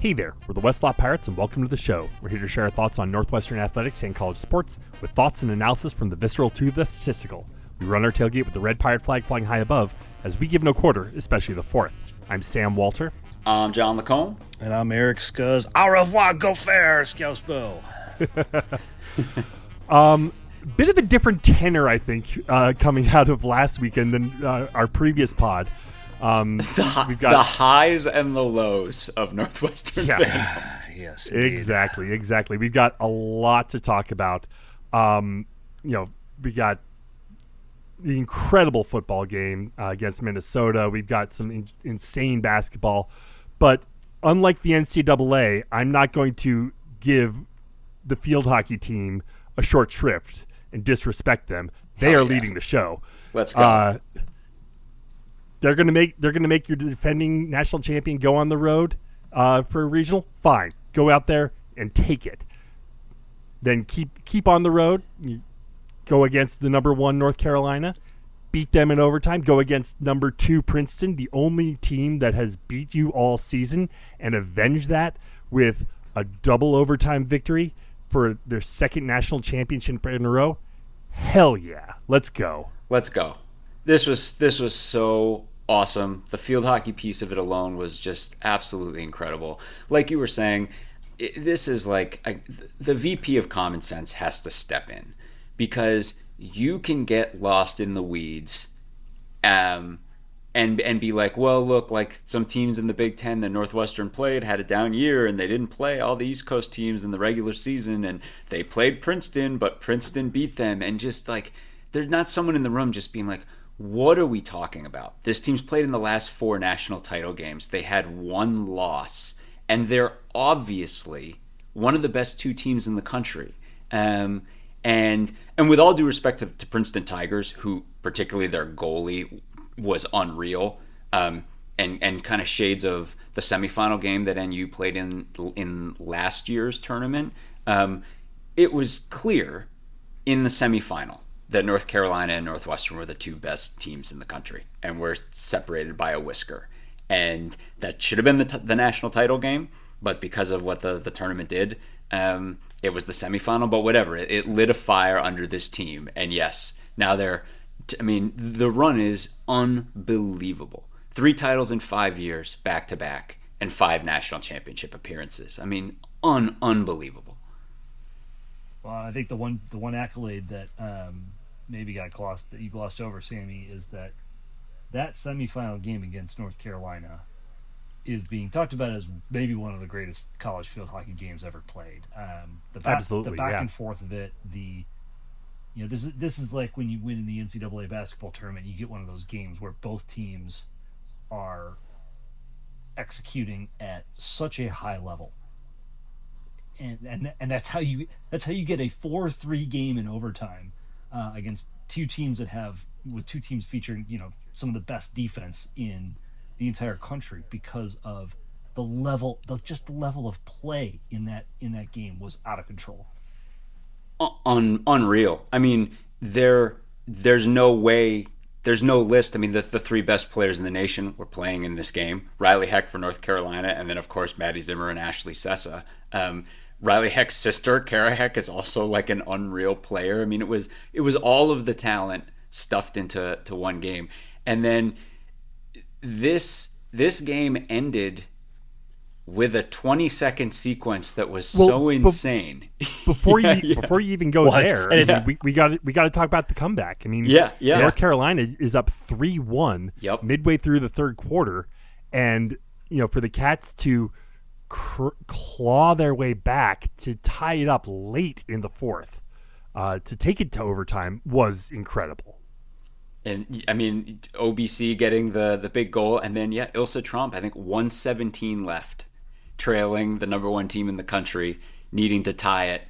Hey there, we're the West Lot Pirates and welcome to the show. We're here to share our thoughts on Northwestern athletics and college sports with thoughts and analysis from the visceral to the statistical. We run our tailgate with the red pirate flag flying high above as we give no quarter, especially the fourth. I'm Sam Walter. I'm John Lacombe. And I'm Eric Scuzz. Au revoir, go fair, Scousebow. Bit of a different tenor, I think, coming out of last weekend than our previous pod. We've got the highs and the lows of Northwestern. Yeah. Yes, indeed. Exactly. We've got a lot to talk about. We got the incredible football game against Minnesota. We've got some insane basketball. But unlike the NCAA, I'm not going to give the field hockey team a short shrift and disrespect them. They are leading the show. Let's go. They're gonna make your defending national champion go on the road for a regional. Fine, go out there and take it. Then keep on the road. You go against the number 1 North Carolina, beat them in overtime. Go against number 2 Princeton, the only team that has beat you all season, and avenge that with a double overtime victory for their second national championship in a row. Hell yeah, let's go. Let's go. This was so awesome. The field hockey piece of it alone was just absolutely incredible. Like you were saying, this is like the VP of Common Sense has to step in, because you can get lost in the weeds and be like, well, look, like some teams in the Big Ten that Northwestern played had a down year and they didn't play all the East Coast teams in the regular season, and they played Princeton, but Princeton beat them. And just like, there's not someone in the room just being like, what are we talking about? This team's played in the last 4 national title games. They had 1 loss, and they're obviously one of the best 2 teams in the country. And with all due respect to Princeton Tigers, who particularly their goalie was unreal, and kind of shades of the semifinal game that NU played in last year's tournament, it was clear in the semifinal that North Carolina and Northwestern were the 2 best teams in the country, and were separated by a whisker. And that should have been the national title game, but because of what the tournament did, it was the semifinal. But whatever, it lit a fire under this team. And yes, now the run is unbelievable. 3 titles in 5 years, back to back, and 5 national championship appearances. I mean, unbelievable. Well, I think the one accolade that maybe that you glossed over, Sammy, is that semifinal game against North Carolina is being talked about as maybe one of the greatest college field hockey games ever played. The back and forth of it, this is like when you win in the NCAA basketball tournament, you get one of those games where both teams are executing at such a high level. And that's how you get a 4-3 game in overtime against 2 teams with 2 teams featuring some of the best defense in the entire country, because of the level of play in that game was out of control. Unreal. I mean, there's no list. I mean, the 3 best players in the nation were playing in this game. Riley Heck for North Carolina, and then of course Maddie Zimmer and Ashley Sessa. Riley Heck's sister, Kara Heck, is also like an unreal player. I mean, it was all of the talent stuffed into one game. And then this game ended with a 20-second sequence that was so insane. Before you even go there, we got to talk about the comeback. I mean, North Carolina is up 3-1 midway through the third quarter, and for the Cats to claw their way back to tie it up late in the fourth, to take it to overtime was incredible. And I mean, OBC getting the big goal, and then Ilse Trump, I think 1:17 left, trailing the number 1 team in the country, needing to tie it.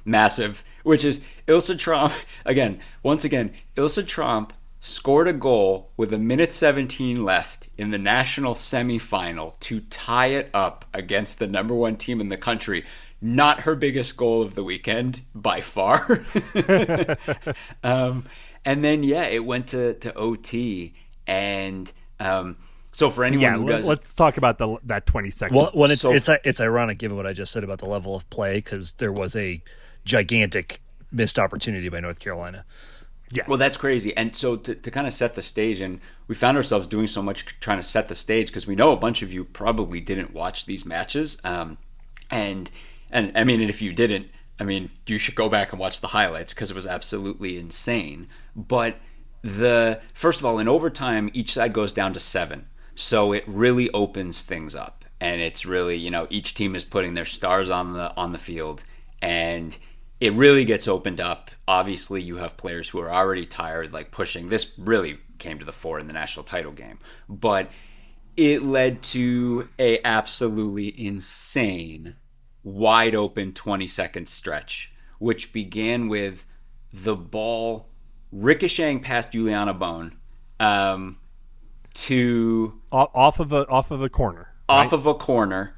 Massive, which is Ilse Trump again. Once again, Ilse Trump scored a goal with 1:17 left in the national semifinal to tie it up against the number 1 team in the country. Not her biggest goal of the weekend by far. And then it went to OT, and So for anyone who doesn't, let's talk about that 20-second. Well, it's ironic given what I just said about the level of play, because there was a gigantic missed opportunity by North Carolina. Yes. Well, that's crazy. And so to kind of set the stage, and we found ourselves doing so much trying to set the stage because we know a bunch of you probably didn't watch these matches. And I mean, if you didn't, I mean, you should go back and watch the highlights because it was absolutely insane. But first of all, in overtime, each side goes down to 7. So it really opens things up. And it's really, each team is putting their stars on the field, and it really gets opened up. Obviously, you have players who are already tired, like pushing. This really came to the fore in the national title game. But it led to a absolutely insane, wide open 20-second stretch, which began with the ball ricocheting past Juliana Bone to off of a corner. Right? Off of a corner,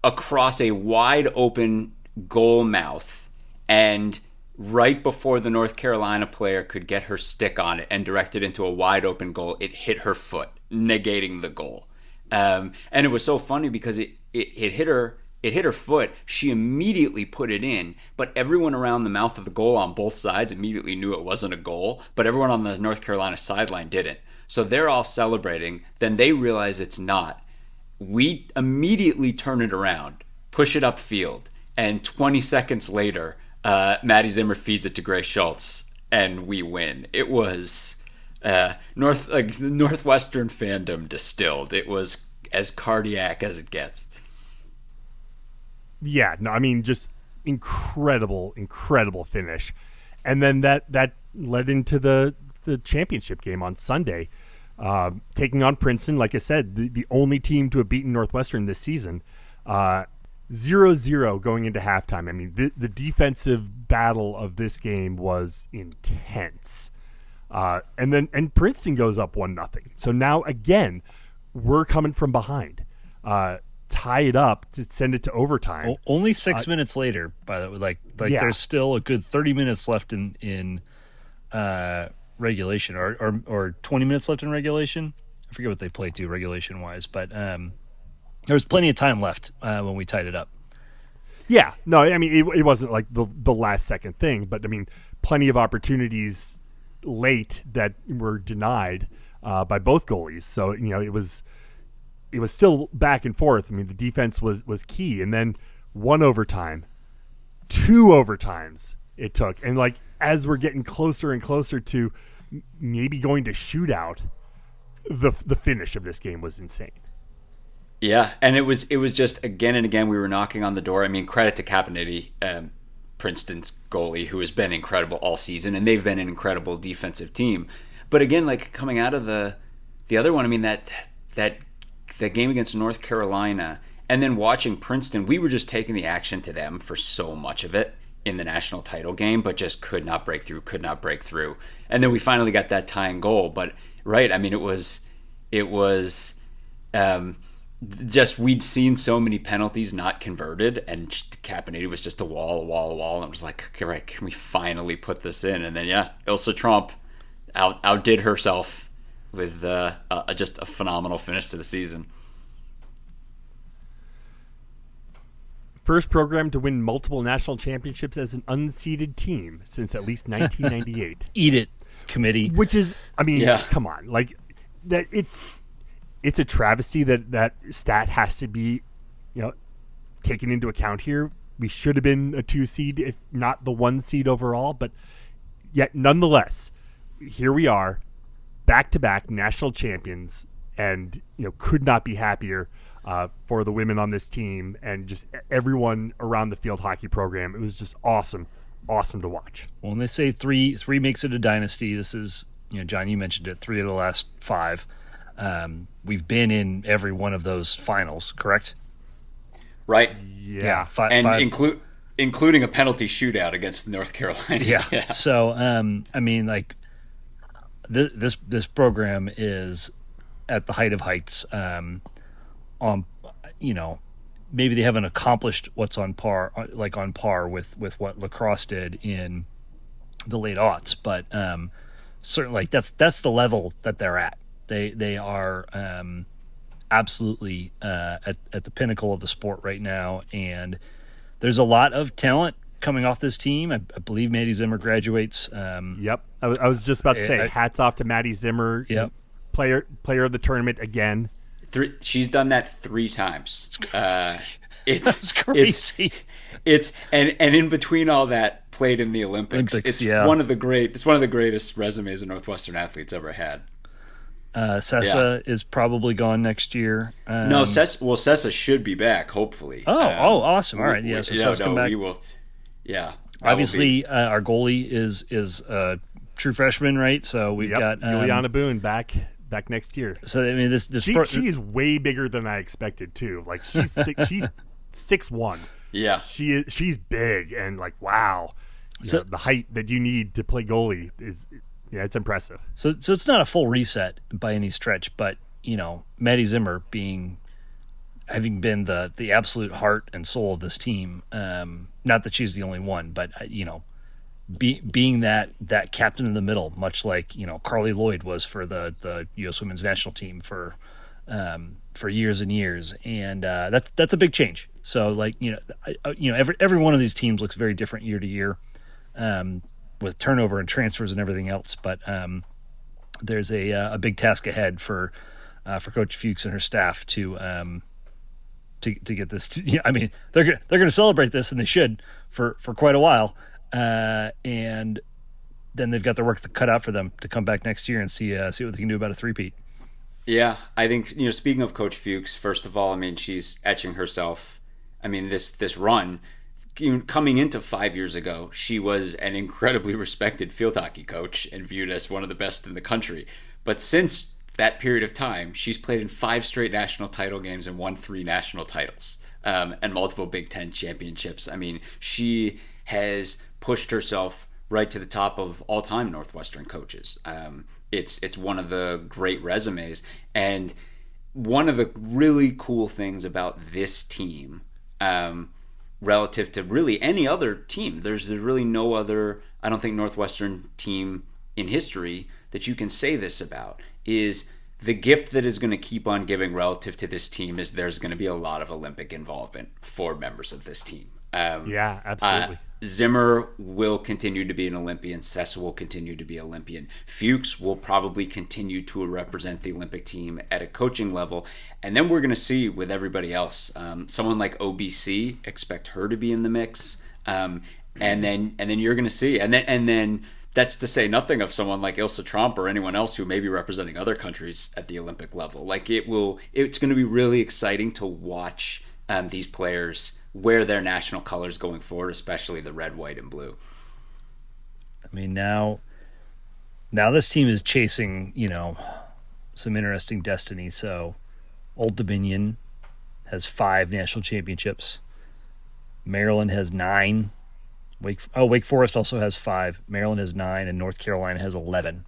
across a wide open goal mouth, and right before the North Carolina player could get her stick on it and direct it into a wide open goal, it hit her foot, negating the goal. And it was so funny because it hit her. It hit her foot. She immediately put it in, but everyone around the mouth of the goal on both sides immediately knew it wasn't a goal, but everyone on the North Carolina sideline didn't. So they're all celebrating. Then they realize it's not. We immediately turn it around, push it upfield, and 20 seconds later, Maddie Zimmer feeds it to Grace Schultz, and we win. It was Northwestern fandom distilled. It was as cardiac as it gets. Yeah, no, I mean, just incredible finish. And then that led into the championship game on Sunday, taking on Princeton. Like I said, the only team to have beaten Northwestern this season. 0-0 going into halftime. I mean, the defensive battle of this game was intense. And Princeton goes up 1-0. So now, again, we're coming from behind. Tie it up to send it to overtime. Only 6 minutes later, by the way. Like yeah. There's still a good 30 minutes left in regulation, or 20 minutes left in regulation. I forget what they played to regulation wise, but there was plenty of time left when we tied it up. Yeah, no, I mean it wasn't like the last second thing, but I mean plenty of opportunities late that were denied by both goalies. So it was still back and forth. I mean, the defense was key. And then 1 overtime, 2 overtimes it took. And, like, as we're getting closer and closer to maybe going to shootout, the finish of this game was insane. Yeah, and it was just again and again we were knocking on the door. I mean, credit to Capinetti, Princeton's goalie, who has been incredible all season, and they've been an incredible defensive team. But again, like coming out of the other one, I mean, that game against North Carolina, and then watching Princeton, we were just taking the action to them for so much of it in the national title game, but just could not break through. And then we finally got that tying goal. But right, I mean, it was just we'd seen so many penalties not converted, and Capinetti was just a wall, and it was like, okay, right, can we finally put this in? And then Ilse Trump outdid herself with just a phenomenal finish to the season. First program to win multiple national championships as an unseeded team since at least 1998. Eat it, committee. Which is, I mean, come on, like that. It's a travesty that stat has to be, taken into account here. We should have been a 2 seed, if not the 1 seed overall, but yet nonetheless, here we are. Back-to-back national champions, and could not be happier for the women on this team and just everyone around the field hockey program. It was just awesome to watch. Well, when they say three makes it a dynasty, this is, John, you mentioned it, 3 of the last 5. We've been in every one of those finals, correct? Right. Yeah. And including a penalty shootout against North Carolina. Yeah. So, I mean, like, This program is at the height of heights. Maybe they haven't accomplished what's on par with what lacrosse did in the late aughts, but certainly that's the level that they're at. They are absolutely at the pinnacle of the sport right now, and there's a lot of talent coming off this team. I believe Maddie Zimmer graduates. Yep, I was just about to say, hats off to Maddie Zimmer. Yep. Player of the tournament again. She's done that 3 times. It's crazy. It's and in between all that, played in the Olympics. It's one of the greatest resumes a Northwestern athlete's ever had. Sessa is probably gone next year. No, Sessa should be back, hopefully. Awesome. All right, yeah. So Sessa come back. We will. Yeah. Obviously, our goalie is a true freshman, right? So we've got Juliana Boone back next year. So I mean, she is way bigger than I expected too. Like she's 6'1". Yeah, she's big and like wow. So the height that you need to play goalie is it's impressive. So it's not a full reset by any stretch, but Maddie Zimmer having been the absolute heart and soul of this team. Not that she's the only one, but being that captain in the middle, much like Carly Lloyd was for the U.S. Women's National Team for years and years, and that's a big change. So every one of these teams looks very different year to year, with turnover and transfers and everything else. But there's a big task ahead for Coach Fuchs and her staff to get this. I mean, they're going to celebrate this, and they should for quite a while. And then they've got their work cut out for them to come back next year and see what they can do about a three-peat. Yeah, I think speaking of Coach Fuchs, first of all, I mean she's etching herself. I mean this run coming into 5 years ago, she was an incredibly respected field hockey coach and viewed as one of the best in the country. But since that period of time, she's played in 5 straight national title games and won 3 national titles and multiple Big Ten championships. I mean, she has pushed herself right to the top of all-time Northwestern coaches. It's one of the great resumes, and one of the really cool things about this team, relative to really any other team, there's really no other, I don't think, Northwestern team in history that you can say this about, is the gift that is going to keep on giving relative to this team is there's going to be a lot of Olympic involvement for members of this team. Yeah, absolutely. Zimmer will continue to be an Olympian. Sessa will continue to be Olympian. Fuchs will probably continue to represent the Olympic team at a coaching level. And then we're going to see with everybody else. Someone like OBC, expect her to be in the mix. And then you're going to see. And then that's to say nothing of someone like Ilse Tromp or anyone else who may be representing other countries at the Olympic level. Like it's going to be really exciting to watch these players wear their national colors going forward, especially the red, white, and blue. I mean, now this team is chasing, some interesting destiny. So Old Dominion has 5 national championships. Maryland has 9. Wake Forest also has 5. Maryland has 9, and North Carolina has 11.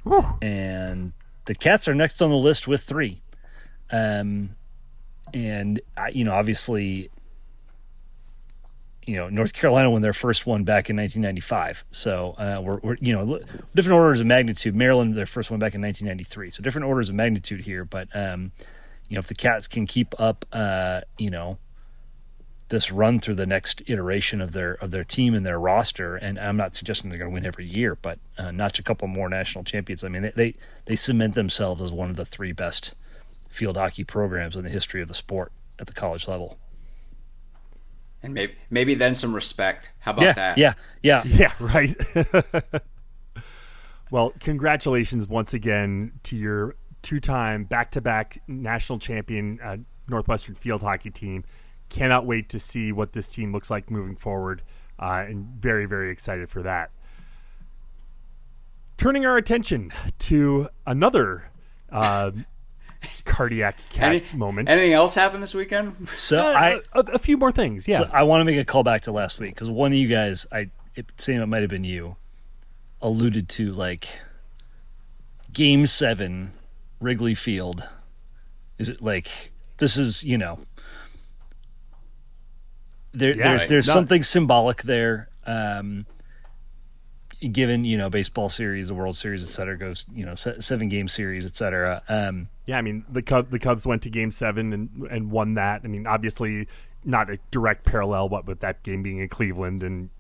Whew. And the Cats are next on the list with 3. Obviously, North Carolina won their first one back in 1995. So we're different orders of magnitude. Maryland, their first one back in 1993. So different orders of magnitude here. But if the Cats can keep up, this run through the next iteration of their team and their roster, and I'm not suggesting they're going to win every year, but notch a couple more national champions. I mean, they cement themselves as one of the 3 best field hockey programs in the history of the sport at the college level. And maybe then some respect. How about that? Yeah, right. Well, congratulations once again to your 2-time back-to-back national champion Northwestern field hockey team. Cannot wait to see what this team looks like moving forward, and very, very excited for that. Turning our attention to another cardiac Cats moment. Anything else happened this weekend? So a few more things. Yeah. So I want to make a call back to last week because one of you guys, it might have been you, alluded to like Game 7, Wrigley Field. Is it like this is there's something symbolic there. given, baseball series, the World Series, et cetera, goes, 7-game series, et cetera. Yeah, I mean, the Cubs went to Game 7 and won that. I mean, obviously not a direct parallel, what with that game being in Cleveland and,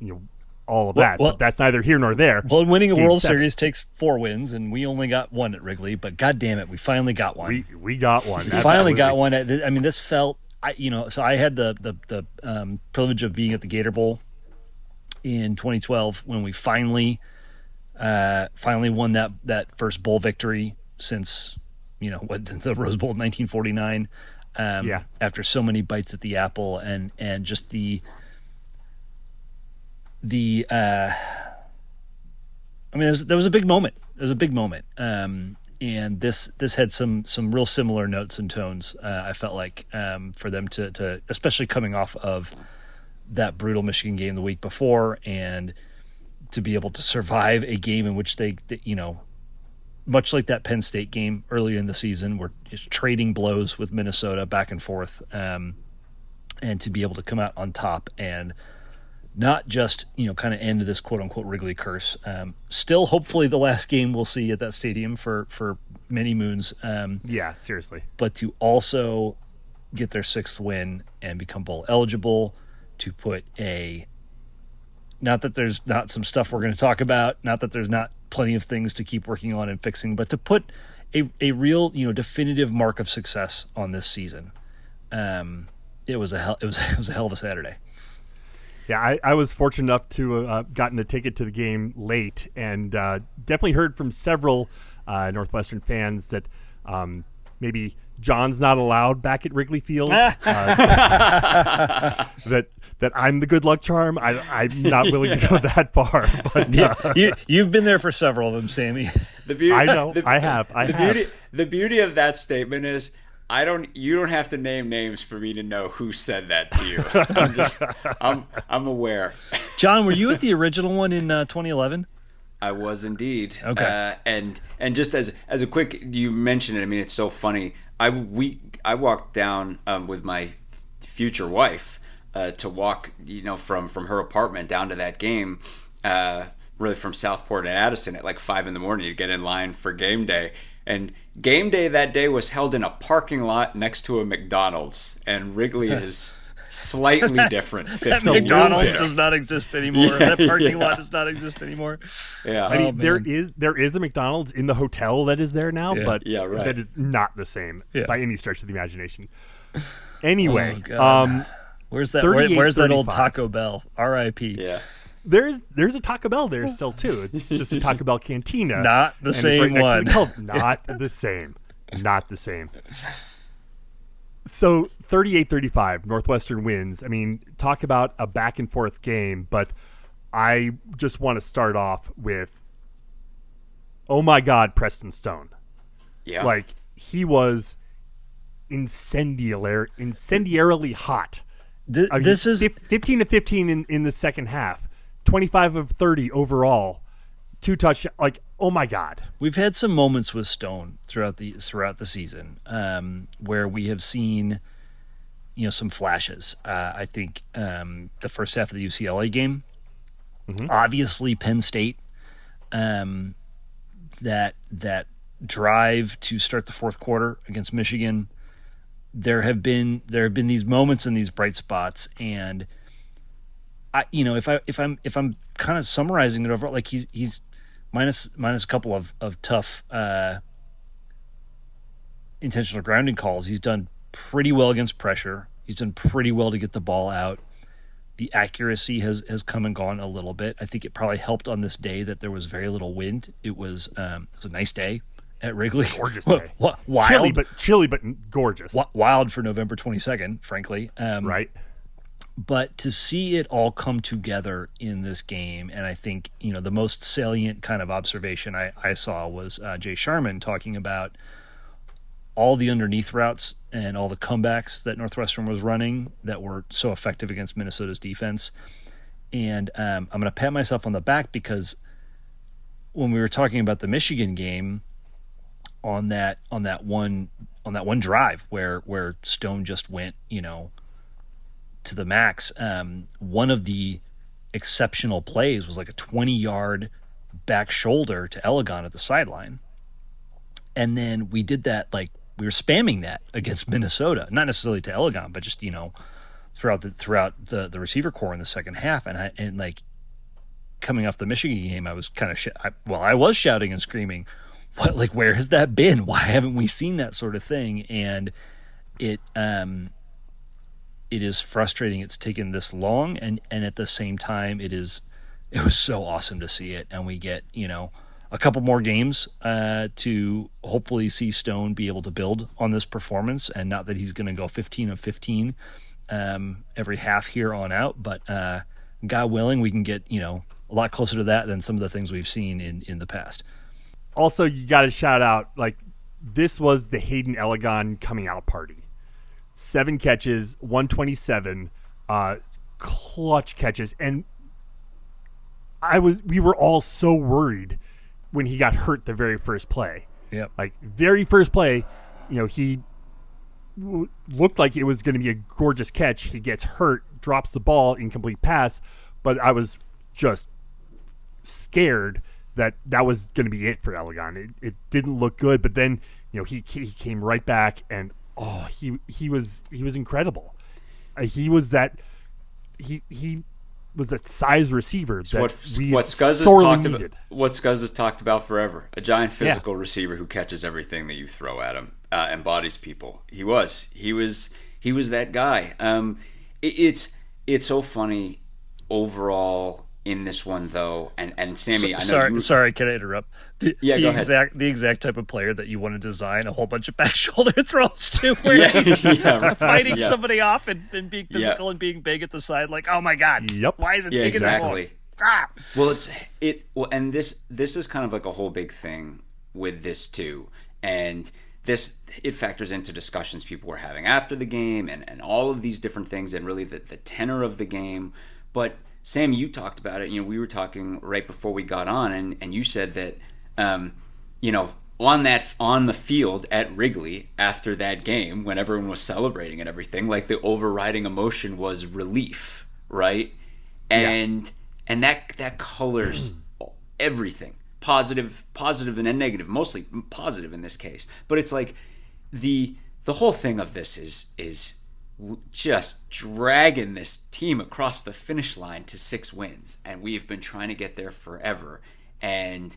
all of that. But that's neither here nor there. Well, winning a Game World 7. Series takes 4 wins, and we only got 1 at Wrigley. But God damn it, we finally got one. We got one. We finally got one. I mean, this felt, so I had the privilege of being at the Gator Bowl in 2012 when we finally won that first bowl victory since the Rose Bowl of 1949. After so many bites at the apple and just the there was a big moment. There was a big moment. And this had some real similar notes and tones. I felt like for them to especially coming off of that brutal Michigan game the week before, and to be able to survive a game in which they much like that Penn State game earlier in the season, were just trading blows with Minnesota back and forth, and to be able to come out on top and not just kind of end this quote unquote Wrigley curse. Still, hopefully, the last game we'll see at that stadium for many moons. Yeah, seriously. But to also get their 6th win and become bowl eligible, to put not that there's not some stuff we're going to talk about, not that there's not plenty of things to keep working on and fixing, but to put a real definitive mark of success on this season. It was a hell of a Saturday. Yeah, I was fortunate enough to gotten a ticket to the game late, and definitely heard from several Northwestern fans that maybe John's not allowed back at Wrigley Field. That I'm the good luck charm. I'm not willing to go that far. But you've been there for several of them, Sammy. I know. I have. The beauty of that statement is you don't have to name names for me to know who said that to you. I'm aware. John, were you at the original one in 2011? I was indeed. Okay. And just as a quick, you mentioned it. I mean, it's so funny. I walked down with my future wife to walk, from her apartment down to that game. Really from Southport and Addison at like 5 a.m. to get in line for game day. And game day that day was held in a parking lot next to a McDonald's, and Wrigley is slightly different. 50 McDonald's years does not exist anymore. That parking lot does not exist anymore. Yeah, I mean, there is a McDonald's in the hotel that is there now, but right. that is not the same by any stretch of the imagination. Anyway, where's that old Taco Bell? R.I.P. Yeah. There's a Taco Bell there still too. It's just a Taco Bell cantina. Not the same one. Not the same. Not the same. So 38-35, Northwestern wins. I mean, talk about a back and forth game, but I just want to start off with, oh my God, Preston Stone. Yeah. Like, he was incendiarily hot. This is 15 to 15 in the second half. 25 of 30 overall, 2 touchdowns. Like, oh my God! We've had some moments with Stone throughout the season where we have seen, some flashes. I think the first half of the UCLA game, obviously Penn State, that drive to start the fourth quarter against Michigan. There have been these moments and these bright spots, and if I'm kind of summarizing it overall, like he's minus a couple of tough intentional grounding calls. He's done pretty well against pressure. He's done pretty well to get the ball out. The accuracy has come and gone a little bit. I think it probably helped on this day that there was very little wind. It was a nice day at Wrigley. Gorgeous day. Wild, chilly but gorgeous. Wild for November 22nd, frankly. Right. But to see it all come together in this game, and I think, the most salient kind of observation I saw was Jay Sharman talking about all the underneath routes and all the comebacks that Northwestern was running that were so effective against Minnesota's defense. And I'm going to pat myself on the back because when we were talking about the Michigan game on that one drive where Stone just went, to the max, one of the exceptional plays was like a 20-yard back shoulder to Elegon at the sideline. And then we did that, like, we were spamming that against Minnesota, not necessarily to Elegon, but just, throughout the receiver core in the second half. And like, coming off the Michigan game, I was kind of I was shouting and screaming, "What? Like, where has that been? Why haven't we seen that sort of thing?" And it is frustrating. It's taken this long, and at the same time, it was so awesome to see it. And we get a couple more games to hopefully see Stone be able to build on this performance, and not that he's going to go 15 of 15 every half here on out, but God willing, we can get a lot closer to that than some of the things we've seen in the past. Also, you got to shout out, like, this was the Hayden Elegon coming out party. 7 catches, 127, clutch catches, and we were all so worried when he got hurt the very first play. Yeah, like, very first play, he looked like it was going to be a gorgeous catch. He gets hurt, drops the ball, incomplete pass, but I was just scared that was going to be it for Elegon. It didn't look good, but then he came right back, and he was incredible. He was that size receiver that what Scuzz has talked about forever. A giant physical receiver who catches everything that you throw at him, embodies people. He was that guy. It's so funny overall in this one, though, and Sammy, sorry, can I interrupt? Go ahead. The exact type of player that you want to design a whole bunch of back shoulder throws to, where he's fighting somebody off and being physical and being big at the side, like, oh my God, why is it taking exactly. that long? Well, and this is kind of like a whole big thing with this too, and it factors into discussions people were having after the game and all of these different things, and really the tenor of the game. But Sam, you talked about it. We were talking right before we got on, and you said that, on the field at Wrigley after that game, when everyone was celebrating and everything, like, the overriding emotion was relief, right? And that colors everything, positive and negative, mostly positive in this case. But it's like the whole thing of this is just dragging this team across the finish line to 6 wins, and we have been trying to get there forever. And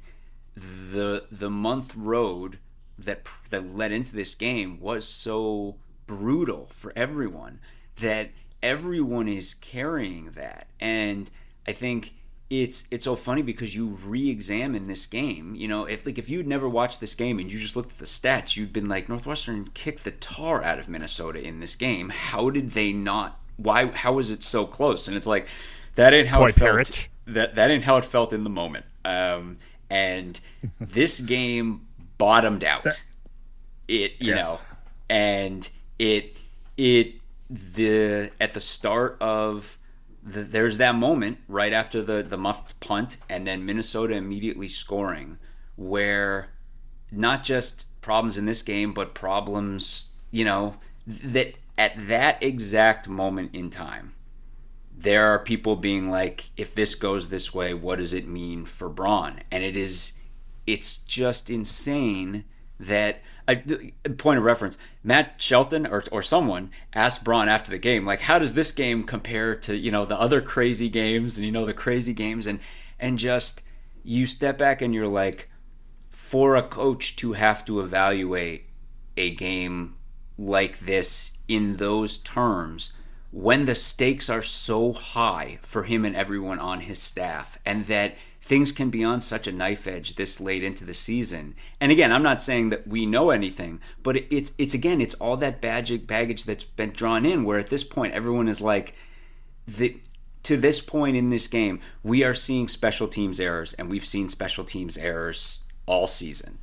the month road that led into this game was so brutal for everyone that everyone is carrying that. And I think it's so funny because you re-examine this game. If you'd never watched this game and you just looked at the stats, you'd been like, Northwestern kicked the tar out of Minnesota in this game. How did they not? Why? How was it so close? And it's like, that ain't how it felt. That ain't how it felt in the moment. And this game bottomed out. And at the start of. There's that moment right after the muffed punt, and then Minnesota immediately scoring, where not just problems in this game, but problems, that at that exact moment in time, there are people being like, if this goes this way, what does it mean for Braun? And it's just insane that, point of reference, Matt Shelton or someone asked Braun after the game, like, how does this game compare to, the other crazy games and, the crazy games, and just, you step back and you're like, for a coach to have to evaluate a game like this in those terms, when the stakes are so high for him and everyone on his staff, and that things can be on such a knife edge this late into the season. And again, I'm not saying that we know anything, but it's all that baggage that's been drawn in, where at this point everyone is like, to this point in this game, we are seeing special teams errors, and we've seen special teams errors all season.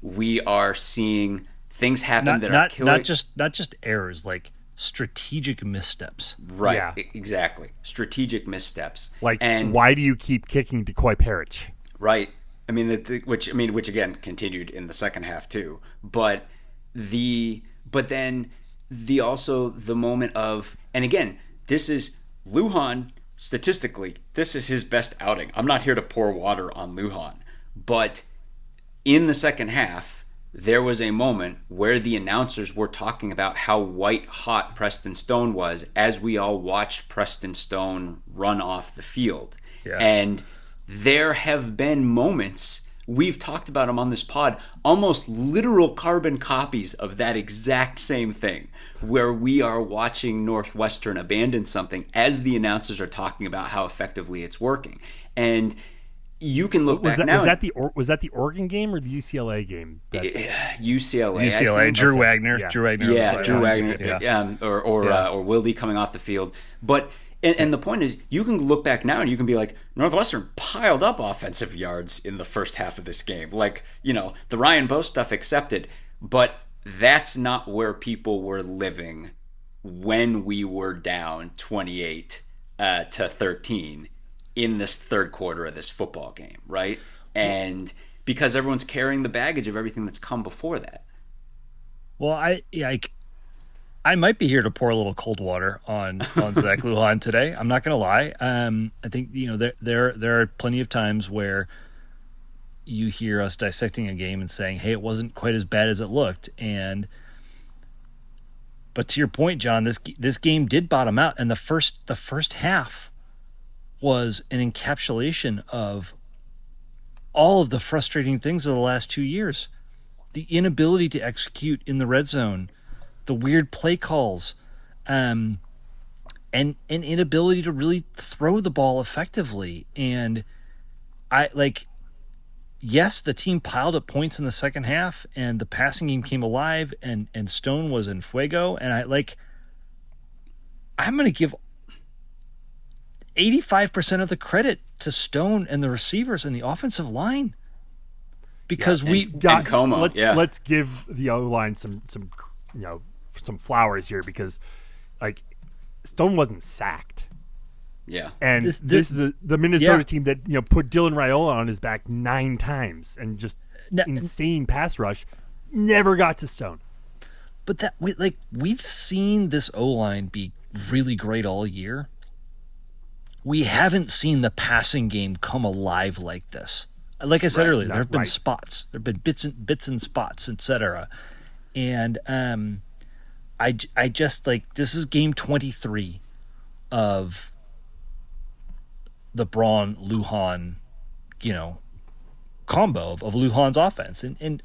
We are seeing things happen that are killing. Not just errors, like strategic missteps. Right. Yeah. Exactly. Strategic missteps. Like, and why do you keep kicking to Koi Perich? Right. I mean, which again continued in the second half too. But then the moment of, and again, this is Lujan statistically, this is his best outing. I'm not here to pour water on Lujan, but in the second half, there was a moment where the announcers were talking about how white hot Preston Stone was as we all watched Preston Stone run off the field. Yeah. And there have been moments, we've talked about them on this pod, almost literal carbon copies of that exact same thing, where we are watching Northwestern abandon something as the announcers are talking about how effectively it's working. And you can look back now. Was that the Oregon game or the UCLA game? UCLA. UCLA. Drew Wagner. Yeah. Drew Wagner. Yeah, Drew Wagner. Yeah. Or Wilde coming off the field. But and the point is, you can look back now and you can be like, Northwestern piled up offensive yards in the first half of this game. Like, the Ryan Bowe stuff accepted, but that's not where people were living when we were down 28 to 13 in this third quarter of this football game, right? And because everyone's carrying the baggage of everything that's come before that. Well, I might be here to pour a little cold water on Zach Lujan today. I'm not going to lie. I think there are plenty of times where you hear us dissecting a game and saying, "Hey, it wasn't quite as bad as it looked." But to your point, John, this game did bottom out, and the first half was an encapsulation of all of the frustrating things of the last 2 years. The inability to execute in the red zone, the weird play calls, and an inability to really throw the ball effectively. And yes, the team piled up points in the second half and the passing game came alive and Stone was in fuego. And I'm going to give 85% of the credit to Stone and the receivers and the offensive line, because let's give the O-line some flowers here, because Stone wasn't sacked. Yeah. And this is the Minnesota team that put Dylan Raiola on his back 9 times and just insane pass rush, never got to Stone. But we've seen this O-line be really great all year. We haven't seen the passing game come alive like this. Like I said earlier, there have been spots, there have been bits and spots, etc. And I just this is game 23 of the Braun Lujan, combo of Lujan's offense, and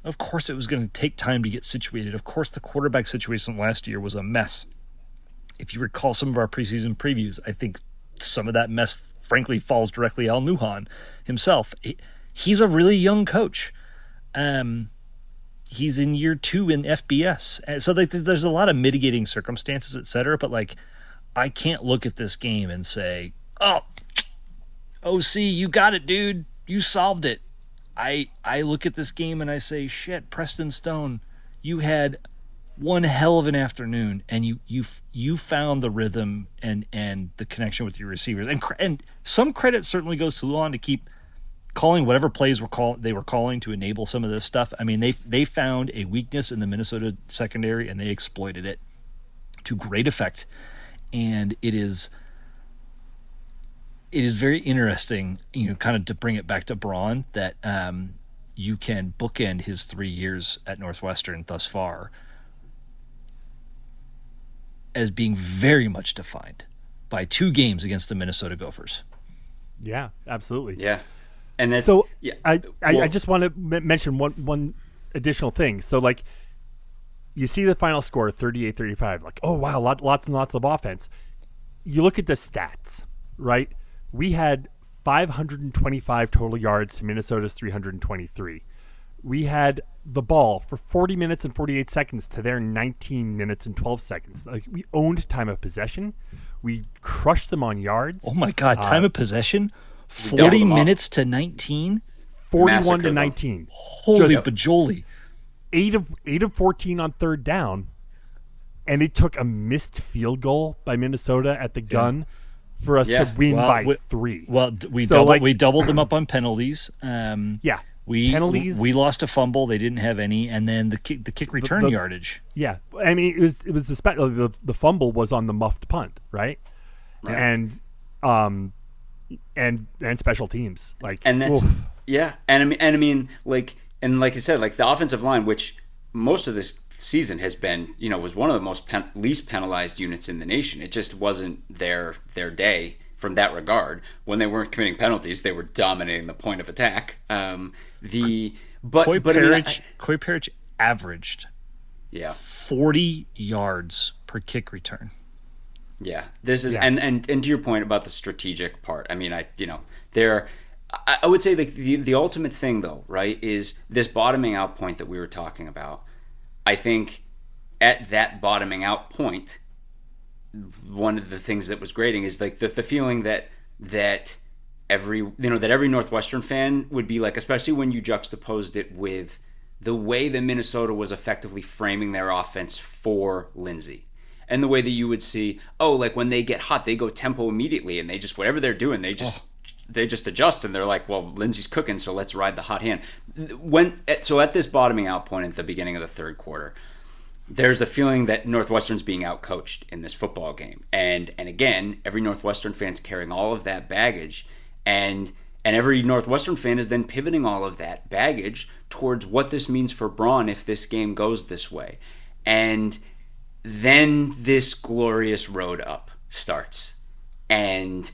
of course it was going to take time to get situated. Of course, the quarterback situation last year was a mess. If you recall some of our preseason previews, I think some of that mess, frankly, falls directly on Lujan himself. He's a really young coach. He's in year 2 in FBS. And so there's a lot of mitigating circumstances, et cetera. But I can't look at this game and say, "Oh, OC, you got it, dude. You solved it." I look at this game and I say, "Shit, Preston Stone, you had one hell of an afternoon, and you found the rhythm and the connection with your receivers." And some credit certainly goes to Lujan to keep calling whatever plays they were calling to enable some of this stuff. I mean, they found a weakness in the Minnesota secondary and they exploited it to great effect. And it is very interesting, kind of to bring it back to Braun, that you can bookend his 3 years at Northwestern thus far as being very much defined by 2 games against the Minnesota Gophers. Yeah, absolutely. Yeah. And that's, so yeah. I just want to mention one additional thing. So you see the final score 38-35, oh wow, lots and lots of offense. You look at the stats, right? We had 525 total yards to Minnesota's 323. We had the ball for 40 minutes and 48 seconds to their 19 minutes and 12 seconds. We owned time of possession. We crushed them on yards. Oh my God, time of possession? 40 minutes to 19? 41 to 19. Holy bajoli. 8 of 14 on third down. And it took a missed field goal by Minnesota at the gun for us to win by 3. Well, we doubled them up on penalties. Penalties. We lost a fumble. They didn't have any, and then the kick return yardage. Yeah, I mean it was the fumble was on the muffed punt, right? and special teams. Like, And that's oof. and I mean, like I said, like the offensive line, which most of this season has been, was one of the most least penalized units in the nation. It just wasn't their day from that regard. When they weren't committing penalties, they were dominating the point of attack. Coy Parrish averaged 40 yards per kick return. Yeah, this is and to your point about the strategic part. I mean, I would say the ultimate thing though, right, is this bottoming out point that we were talking about. I think at that bottoming out point, one of the things that was grating is like the feeling that every Northwestern fan would be like, especially when you juxtaposed it with the way that Minnesota was effectively framing their offense for Lindsey. And the way that you would see, like when they get hot, they go tempo immediately, and they just, whatever they're doing, they just adjust, and they're like, well, Lindsey's cooking, so let's ride the hot hand. So at this bottoming out point at the beginning of the third quarter, there's a feeling that Northwestern's being outcoached in this football game. And again, every Northwestern fan's carrying all of that baggage, and every Northwestern fan is then pivoting all of that baggage towards what this means for Braun if this game goes this way. And then this glorious road up starts. And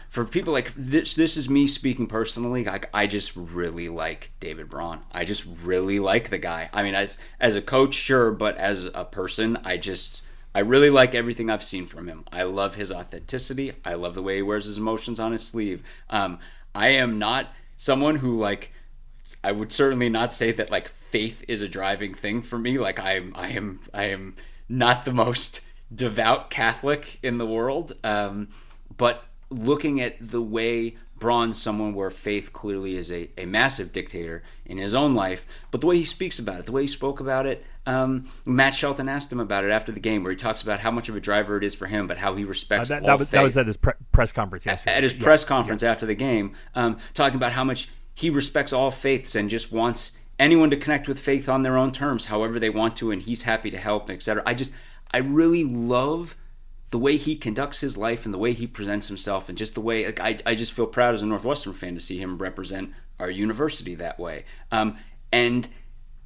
for people like this is me speaking personally. Like, I just really like David Braun. I just really like the guy. I mean, as a coach, sure, but as a person, I really like everything I've seen from him. I love his authenticity. I love the way he wears his emotions on his sleeve. I am not someone who, like, I would certainly not say that like faith is a driving thing for me. Like, I am not the most devout Catholic in the world. But looking at the way Braun's someone where faith clearly is a massive dictator in his own life, but the way he speaks about it, the way he spoke about it, Matt Shelton asked him about it after the game, where he talks about how much of a driver it is for him, but how he respects all faith. That was at his press conference yesterday. At his press conference after the game, talking about how much he respects all faiths and just wants anyone to connect with faith on their own terms, however they want to, and he's happy to help, etc. I really love the way he conducts his life and the way he presents himself, and just the way, like, I just feel proud as a Northwestern fan to see him represent our university that way. And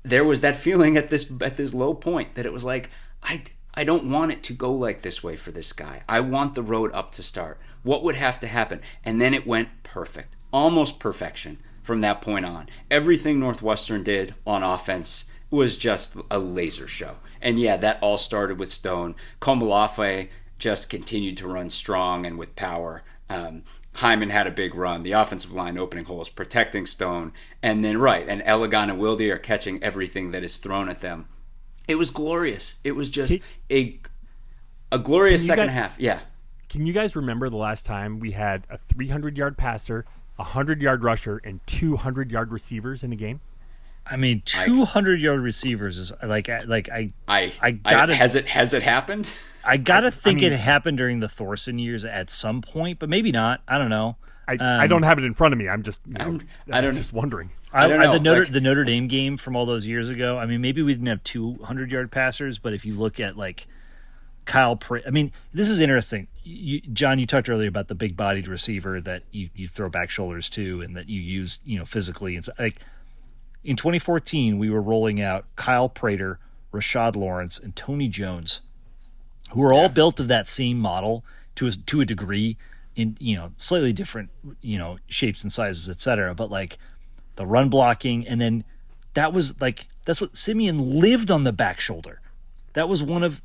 there was that feeling at this low point that it was like, I don't want it to go like this way for this guy. I want the road up to start. What would have to happen? And then it went perfect, almost perfection from that point on. Everything Northwestern did on offense was just a laser show. And yeah, that all started with Stone. Komalafe just continued to run strong and with power. Hyman had a big run. The offensive line opening holes, protecting Stone. And then, and Elegant and Wilde are catching everything that is thrown at them. It was glorious. It was just a glorious second half. Yeah. Can you guys remember the last time we had a 300-yard passer, a 100-yard rusher, and 200-yard receivers in a game? I mean, 200-yard receivers is like I gotta. Has it happened? I gotta think it happened during the Thorson years at some point, but maybe not. I don't know. I don't have it in front of me. I'm just just wondering. I don't know. The Notre Dame game from all those years ago. I mean, maybe we didn't have 200-yard passers, but if you look at like Kyle Prater, I mean, this is interesting. John, you talked earlier about the big-bodied receiver that you throw back shoulders to and that you use, physically. It's like in 2014, we were rolling out Kyle Prater, Rashad Lawrence, and Tony Jones, who are all built of that same model to a degree, in slightly different shapes and sizes, etc. But like the run blocking, and then that's what Simeon lived on the back shoulder. That was one of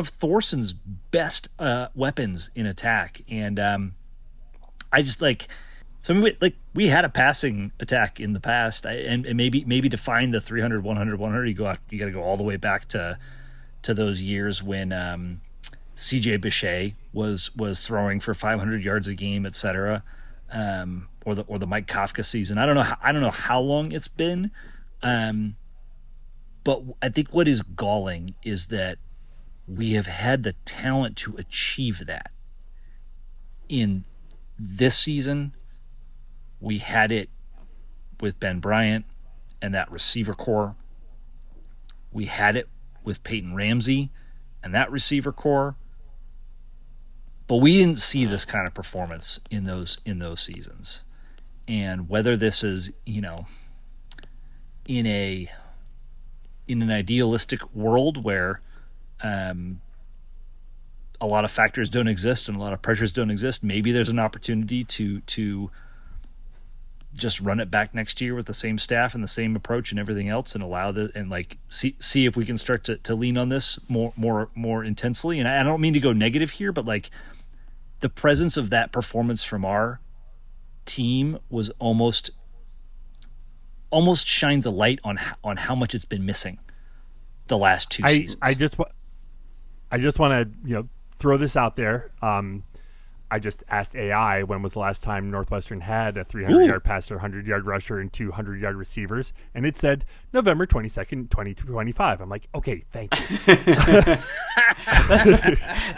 Thorson's best weapons in attack, and I just like. So I mean, we had a passing attack in the past, and maybe to find the 300, 100, 100, you got to go all the way back to those years when C.J. Bechet was throwing for 500 yards a game, etc. Or the Mike Kafka season. I don't know how long it's been, but I think what is galling is that we have had the talent to achieve that. In this season, we had it with Ben Bryant and that receiver core. We had it with Peyton Ramsey and that receiver core. but we didn't see this kind of performance in those seasons. And whether this is, in an idealistic world where a lot of factors don't exist and a lot of pressures don't exist, maybe there's an opportunity to just run it back next year with the same staff and the same approach and everything else, and allow see if we can start to lean on this more intensely. And I don't mean to go negative here, but like the presence of that performance from our team was almost shines a light on how much it's been missing the last two seasons. I just want to throw this out there. I just asked AI when was the last time Northwestern had a 300-yard passer, 100-yard rusher, and 200-yard receivers, and it said November 22nd, 2025. I'm like, okay, thank you.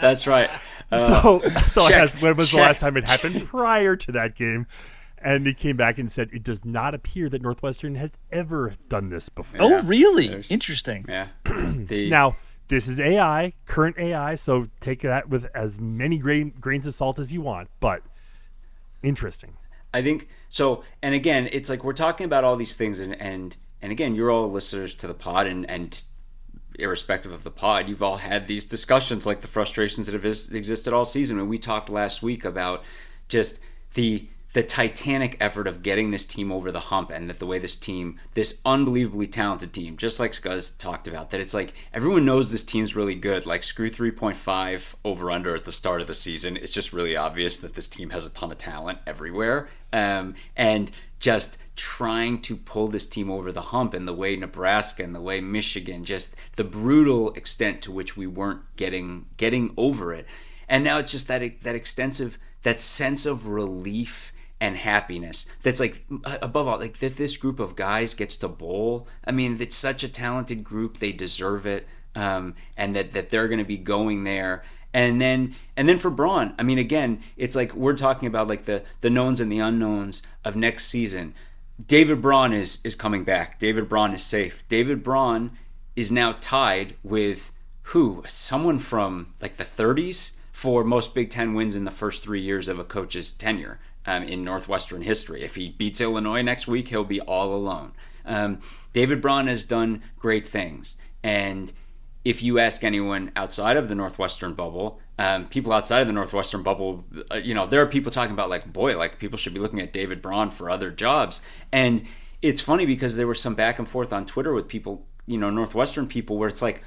That's right. So I asked when was the last time it happened prior to that game, and he came back and said it does not appear that Northwestern has ever done this before. Oh, really? Interesting. Yeah. Now, this is AI, current AI, so take that with as many grains of salt as you want, but interesting. I think so. And again, it's like we're talking about all these things, and again, you're all listeners to the pod, and irrespective of the pod, you've all had these discussions, like the frustrations that have existed all season. And we talked last week about just the titanic effort of getting this team over the hump, and that the way this unbelievably talented team, just like Scuzz talked about, that it's like everyone knows this team's really good. Like, screw 3.5 over under at the start of the season. It's just really obvious that this team has a ton of talent everywhere. And just trying to pull this team over the hump, and the way Nebraska and the way Michigan, just the brutal extent to which we weren't getting over it. And now it's just that sense of relief and happiness that's like, above all, like that this group of guys gets to bowl. I mean, it's such a talented group, they deserve it, and that they're going to be going there. And then for Braun, I mean, again, it's like we're talking about like the knowns and the unknowns of next season. David Braun is coming back. David Braun is safe. David Braun is now tied with someone from like the 30s for most Big Ten wins in the first 3 years of a coach's tenure in Northwestern history. If he beats Illinois next week, he'll be all alone. David Braun has done great things. And if you ask anyone outside of the Northwestern bubble, people outside of the Northwestern bubble, there are people talking about like, boy, like people should be looking at David Braun for other jobs. And it's funny because there was some back and forth on Twitter with people, Northwestern people, where it's like,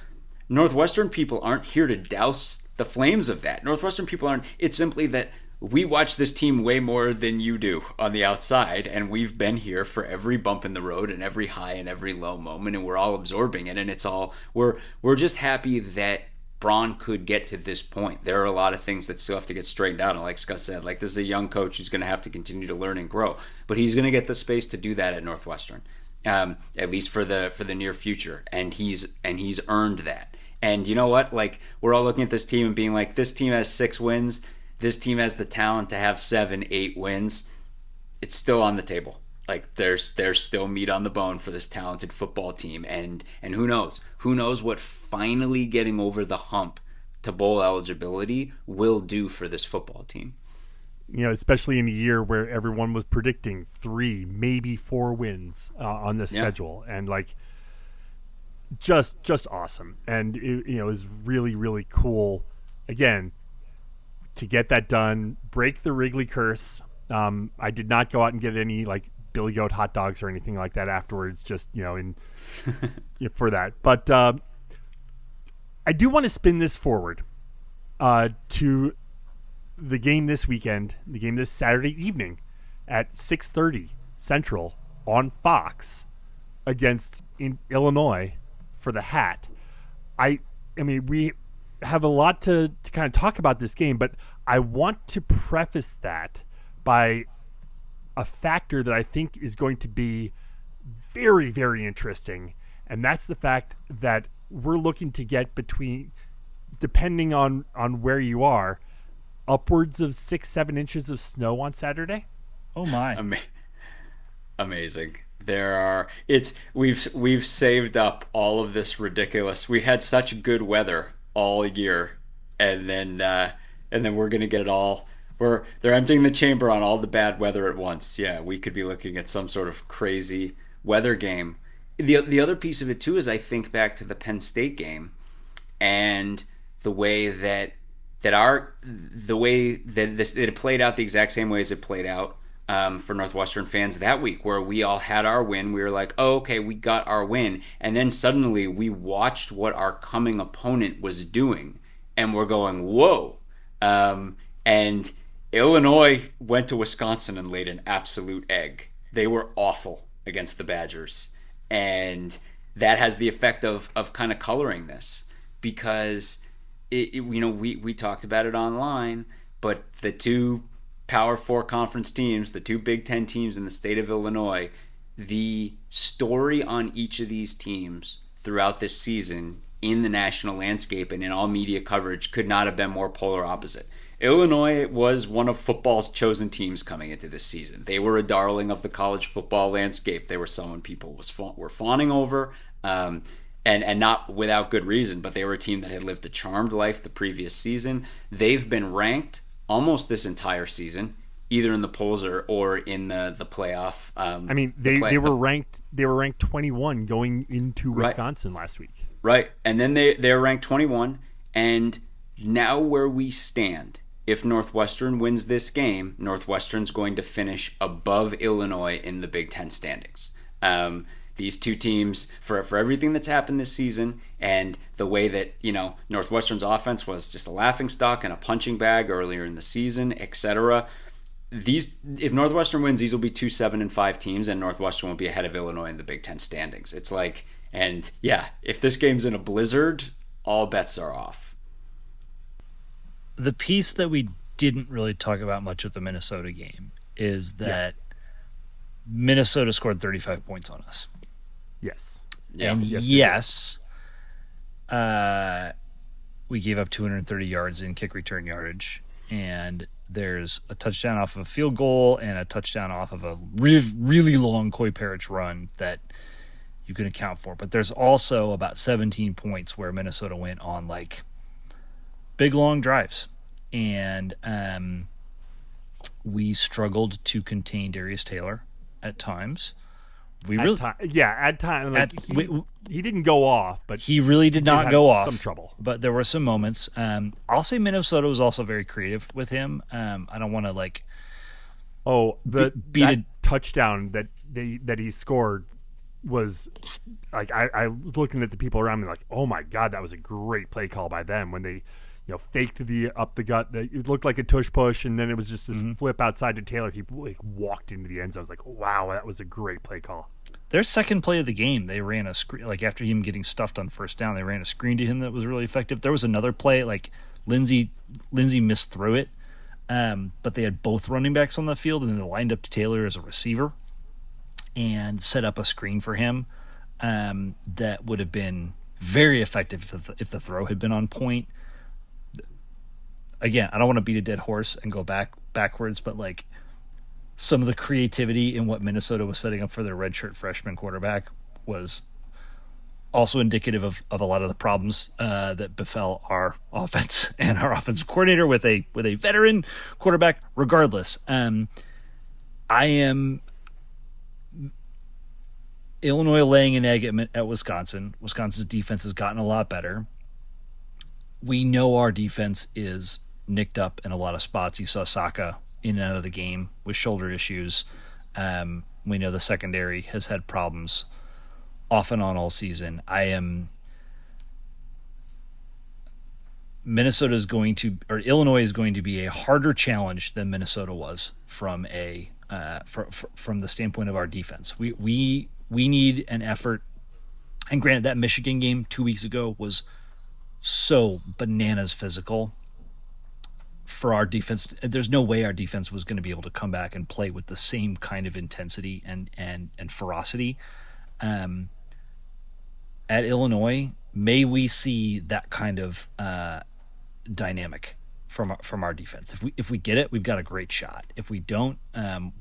Northwestern people aren't here to douse the flames of that. Northwestern people aren't. It's simply that we watch this team way more than you do on the outside, and we've been here for every bump in the road and every high and every low moment, and we're all absorbing it. And it's all we're just happy that Braun could get to this point. There are a lot of things that still have to get straightened out, and like Scott said, like this is a young coach who's going to have to continue to learn and grow, but he's going to get the space to do that at Northwestern, at least for the near future, and he's earned that. And you know what? Like, we're all looking at this team and being like, this team has 6 wins. This team has the talent to have 7, 8 wins. It's still on the table. Like, there's still meat on the bone for this talented football team. And who knows? Who knows what finally getting over the hump to bowl eligibility will do for this football team. Especially in a year where everyone was predicting 3, maybe 4 wins on the schedule. And like, just awesome. And it was really, really cool, again, to get that done, break the Wrigley curse. I did not go out and get any like Billy Goat hot dogs or anything like that afterwards, just for that. But I do want to spin this forward to the game this weekend, the game this Saturday evening at 6:30 Central on Fox against Illinois for the hat. I mean, we have a lot to kind of talk about this game, but I want to preface that by a factor that I think is going to be very, very interesting, and that's the fact that we're looking to get between, depending on where you are, upwards of 6-7 inches of snow on Saturday. Oh my. Amazing. We've saved up all of this ridiculous. We've had such good weather all year, and then and then we're gonna get it all. They're emptying the chamber on all the bad weather at once. Yeah, we could be looking at some sort of crazy weather game. The other piece of it too is I think back to the Penn State game and the way that it played out the exact same way as it played out for Northwestern fans that week, where we all had our win. We were like, oh, okay, we got our win. And then suddenly we watched what our coming opponent was doing, and we're going, whoa. And Illinois went to Wisconsin and laid an absolute egg. They were awful against the Badgers. And that has the effect of kind of coloring this, because we talked about it online, but the two Power 4 conference teams, the two Big Ten teams in the state of Illinois, the story on each of these teams throughout this season in the national landscape and in all media coverage could not have been more polar opposite. Illinois was one of football's chosen teams coming into this season. They were a darling of the college football landscape. They were someone people were fawning over, and not without good reason, but they were a team that had lived a charmed life the previous season. They've been ranked almost this entire season, either in the polls or in the playoff. They were ranked 21 going into Wisconsin last week. Right, and then they're ranked 21, and now where we stand, if Northwestern wins this game, Northwestern's going to finish above Illinois in the Big Ten standings. These two teams, for everything that's happened this season and the way that, Northwestern's offense was just a laughingstock and a punching bag earlier in the season, etc. If Northwestern wins, these will be 2-7-5 teams, and Northwestern will be ahead of Illinois in the Big Ten standings. It's like, and yeah, if this game's in a blizzard, all bets are off. The piece that we didn't really talk about much with the Minnesota game is that Minnesota scored 35 points on us. Yes. Yeah. And yes, we gave up 230 yards in kick return yardage, and there's a touchdown off of a field goal and a touchdown off of a really long Coy Parrish run that you can account for. But there's also about 17 points where Minnesota went on like big long drives, and we struggled to contain Darius Taylor at times. At times. He didn't go off, but he really did not go off. Some trouble, but there were some moments. I'll say Minnesota was also very creative with him. I don't want to that touchdown that he scored was like I was looking at the people around me like, oh my god, that was a great play call by them when they faked the up the gut. It looked like a tush push, and then it was just this flip outside to Taylor. He walked into the end zone. I was like, wow, that was a great play call. Their second play of the game, they ran a screen, like after him getting stuffed on first down, they ran a screen to him that was really effective. There was another play, like Lindsey missed through it, but they had both running backs on the field, and then they lined up to Taylor as a receiver and set up a screen for him that would have been very effective if the throw had been on point. Again, I don't want to beat a dead horse and go backwards, but like some of the creativity in what Minnesota was setting up for their redshirt freshman quarterback was also indicative of a lot of the problems that befell our offense and our offensive coordinator with a veteran quarterback. Regardless, I am Illinois laying an egg at Wisconsin. Wisconsin's defense has gotten a lot better. We know our defense is nicked up in a lot of spots. You saw Saka in and out of the game with shoulder issues. We know the secondary has had problems off and on all season. Illinois is going to be a harder challenge than Minnesota was from the standpoint of our defense. We need an effort. And granted, that Michigan game 2 weeks ago was so bananas physical for our defense. There's no way our defense was going to be able to come back and play with the same kind of intensity and ferocity. At Illinois, may we see that kind of dynamic from our defense. If we get it, we've got a great shot. If we don't,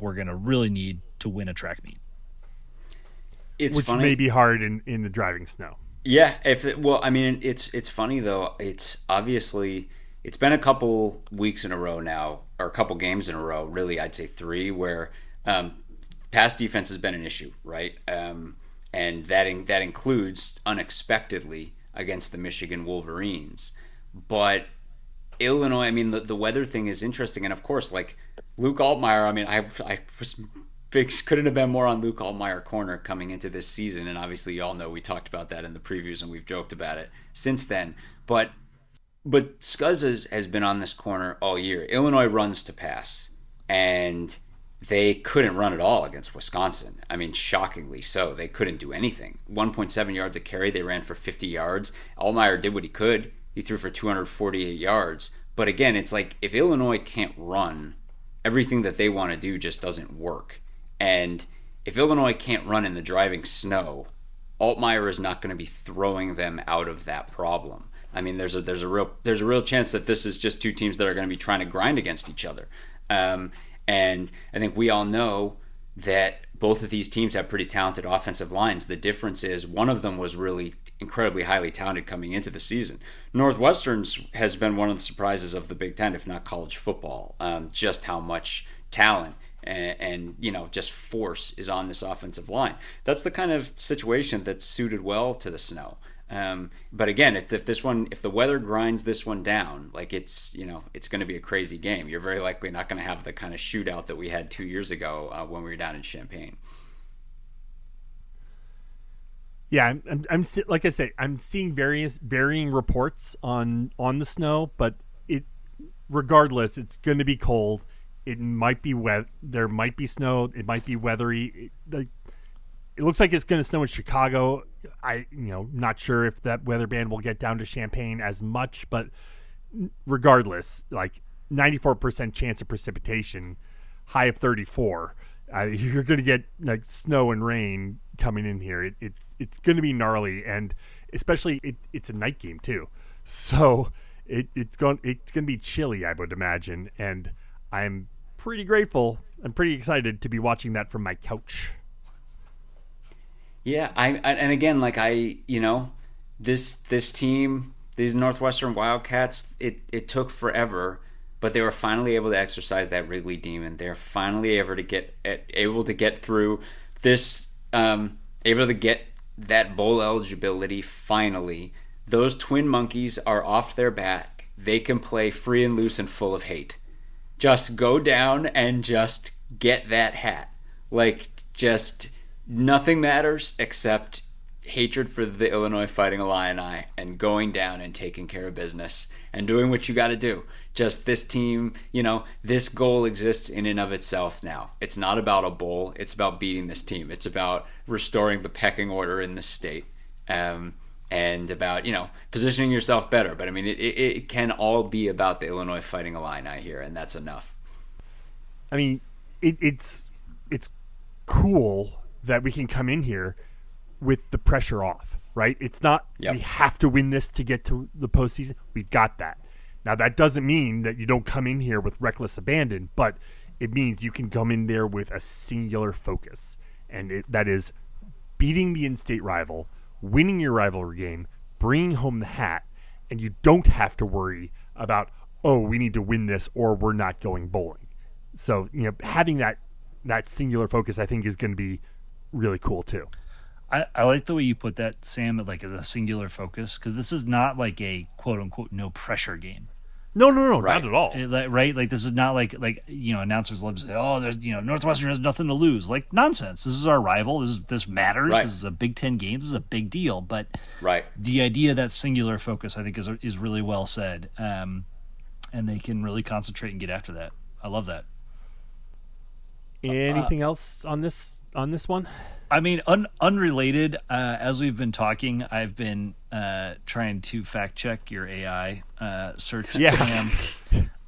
we're going to really need to win a track meet. Which may be hard in the driving snow. Yeah, it's funny though. It's obviously it's been a couple weeks in a row now, or a couple games in a row, really, I'd say 3, where pass defense has been an issue, right? And that includes, unexpectedly, against the Michigan Wolverines. But Illinois, I mean, the weather thing is interesting. And, of course, like, Luke Altmaier, I mean, I couldn't have been more on Luke Altmaier corner coming into this season. And obviously, you all know we talked about that in the previews, and we've joked about it since then. But Scuzz has been on this corner all year. Illinois runs to pass, and they couldn't run at all against Wisconsin. I mean, shockingly so. They couldn't do anything. 1.7 yards a carry. They ran for 50 yards. Altmaier did what he could. He threw for 248 yards. But again, it's like if Illinois can't run, everything that they want to do just doesn't work. And if Illinois can't run in the driving snow, Altmaier is not going to be throwing them out of that problem. I mean, there's a real chance that this is just two teams that are going to be trying to grind against each other. And I think we all know that both of these teams have pretty talented offensive lines. The difference is one of them was really incredibly highly talented coming into the season. Northwestern's has been one of the surprises of the Big Ten, if not college football, just how much talent and just force is on this offensive line. That's the kind of situation that's suited well to the snow. But again, if the weather grinds this one down, like it's going to be a crazy game. You're very likely not going to have the kind of shootout that we had 2 years ago when we were down in Champaign. Yeah, I'm like I say, I'm seeing varying reports on the snow, but regardless, it's going to be cold. It might be wet. There might be snow. It might be weathery. It looks like it's going to snow in Chicago. Not sure if that weather band will get down to Champaign as much, but regardless, like 94% chance of precipitation, high of 34. You're going to get like snow and rain coming in here. It's going to be gnarly, and especially it's a night game too, so it's going to be chilly, I would imagine, and I'm pretty grateful. I'm pretty excited to be watching that from my couch. Yeah, this team, these Northwestern Wildcats, it took forever, but they were finally able to exercise that Wrigley demon. They're finally able to get through this, able to get that bowl eligibility finally. Those twin monkeys are off their back. They can play free and loose and full of hate. Just go down and just get that hat. Like, just nothing matters except hatred for the Illinois Fighting Illini and going down and taking care of business and doing what you got to do. Just this team, this goal exists in and of itself now. It's not about a bowl. It's about beating this team. It's about restoring the pecking order in the state, and about, positioning yourself better. But I mean, it can all be about the Illinois Fighting Illini here, and that's enough. I mean, it's cool that we can come in here with the pressure off, right? It's not we have to win this to get to the postseason. We've got that. Now, that doesn't mean that you don't come in here with reckless abandon, but it means you can come in there with a singular focus, and that is beating the in-state rival, winning your rivalry game, bringing home the hat, and you don't have to worry about, we need to win this or we're not going bowling. So, having that singular focus, I think, is going to be really cool too. I like the way you put that, Sam, like as a singular focus, because this is not like a quote unquote no pressure game. No, right. Not at all. Right? Like this is not like announcers love to say, there's Northwestern has nothing to lose. Like, nonsense. This is our rival. This matters. Right. This is a Big Ten game. This is a big deal. But right. The idea that singular focus, I think, is really well said. And they can really concentrate and get after that. I love that. Anything else on this one? I mean, unrelated. As we've been talking, I've been trying to fact check your AI search, Sam.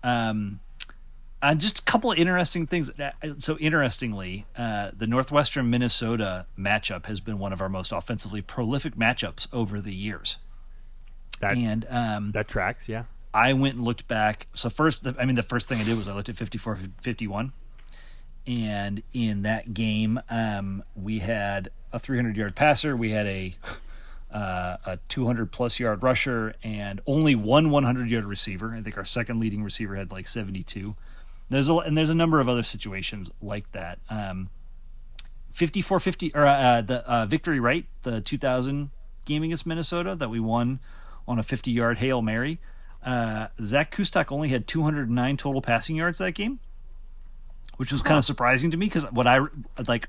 And just a couple of interesting things. So interestingly, the Northwestern Minnesota matchup has been one of our most offensively prolific matchups over the years. That tracks, yeah. I went and looked back. So the first thing I did was I looked at 54-51. And in that game, we had a 300-yard passer. We had a a 200-plus yard rusher, and only one 100-yard receiver. I think our second leading receiver had like 72. There's a number of other situations like that. 54-50, or the victory right, the 2000 game against Minnesota that we won on a 50-yard Hail Mary. Zach Kustak only had 209 total passing yards that game, which was kind of surprising to me because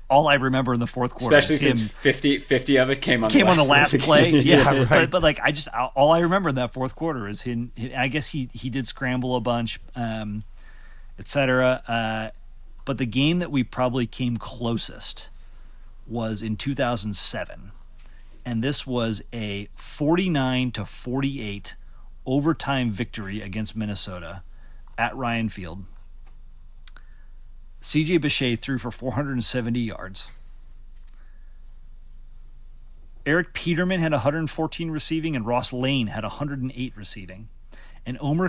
all I remember in the fourth quarter, especially since 50 of it came on the last play. Yeah, right. but like all I remember in that fourth quarter is him. I guess he did scramble a bunch, etc. But the game that we probably came closest was in 2007, and this was a 49-48 overtime victory against Minnesota at Ryan Field. C.J. Bechet threw for 470 yards. Eric Peterman had 114 receiving, and Ross Lane had 108 receiving. And Omar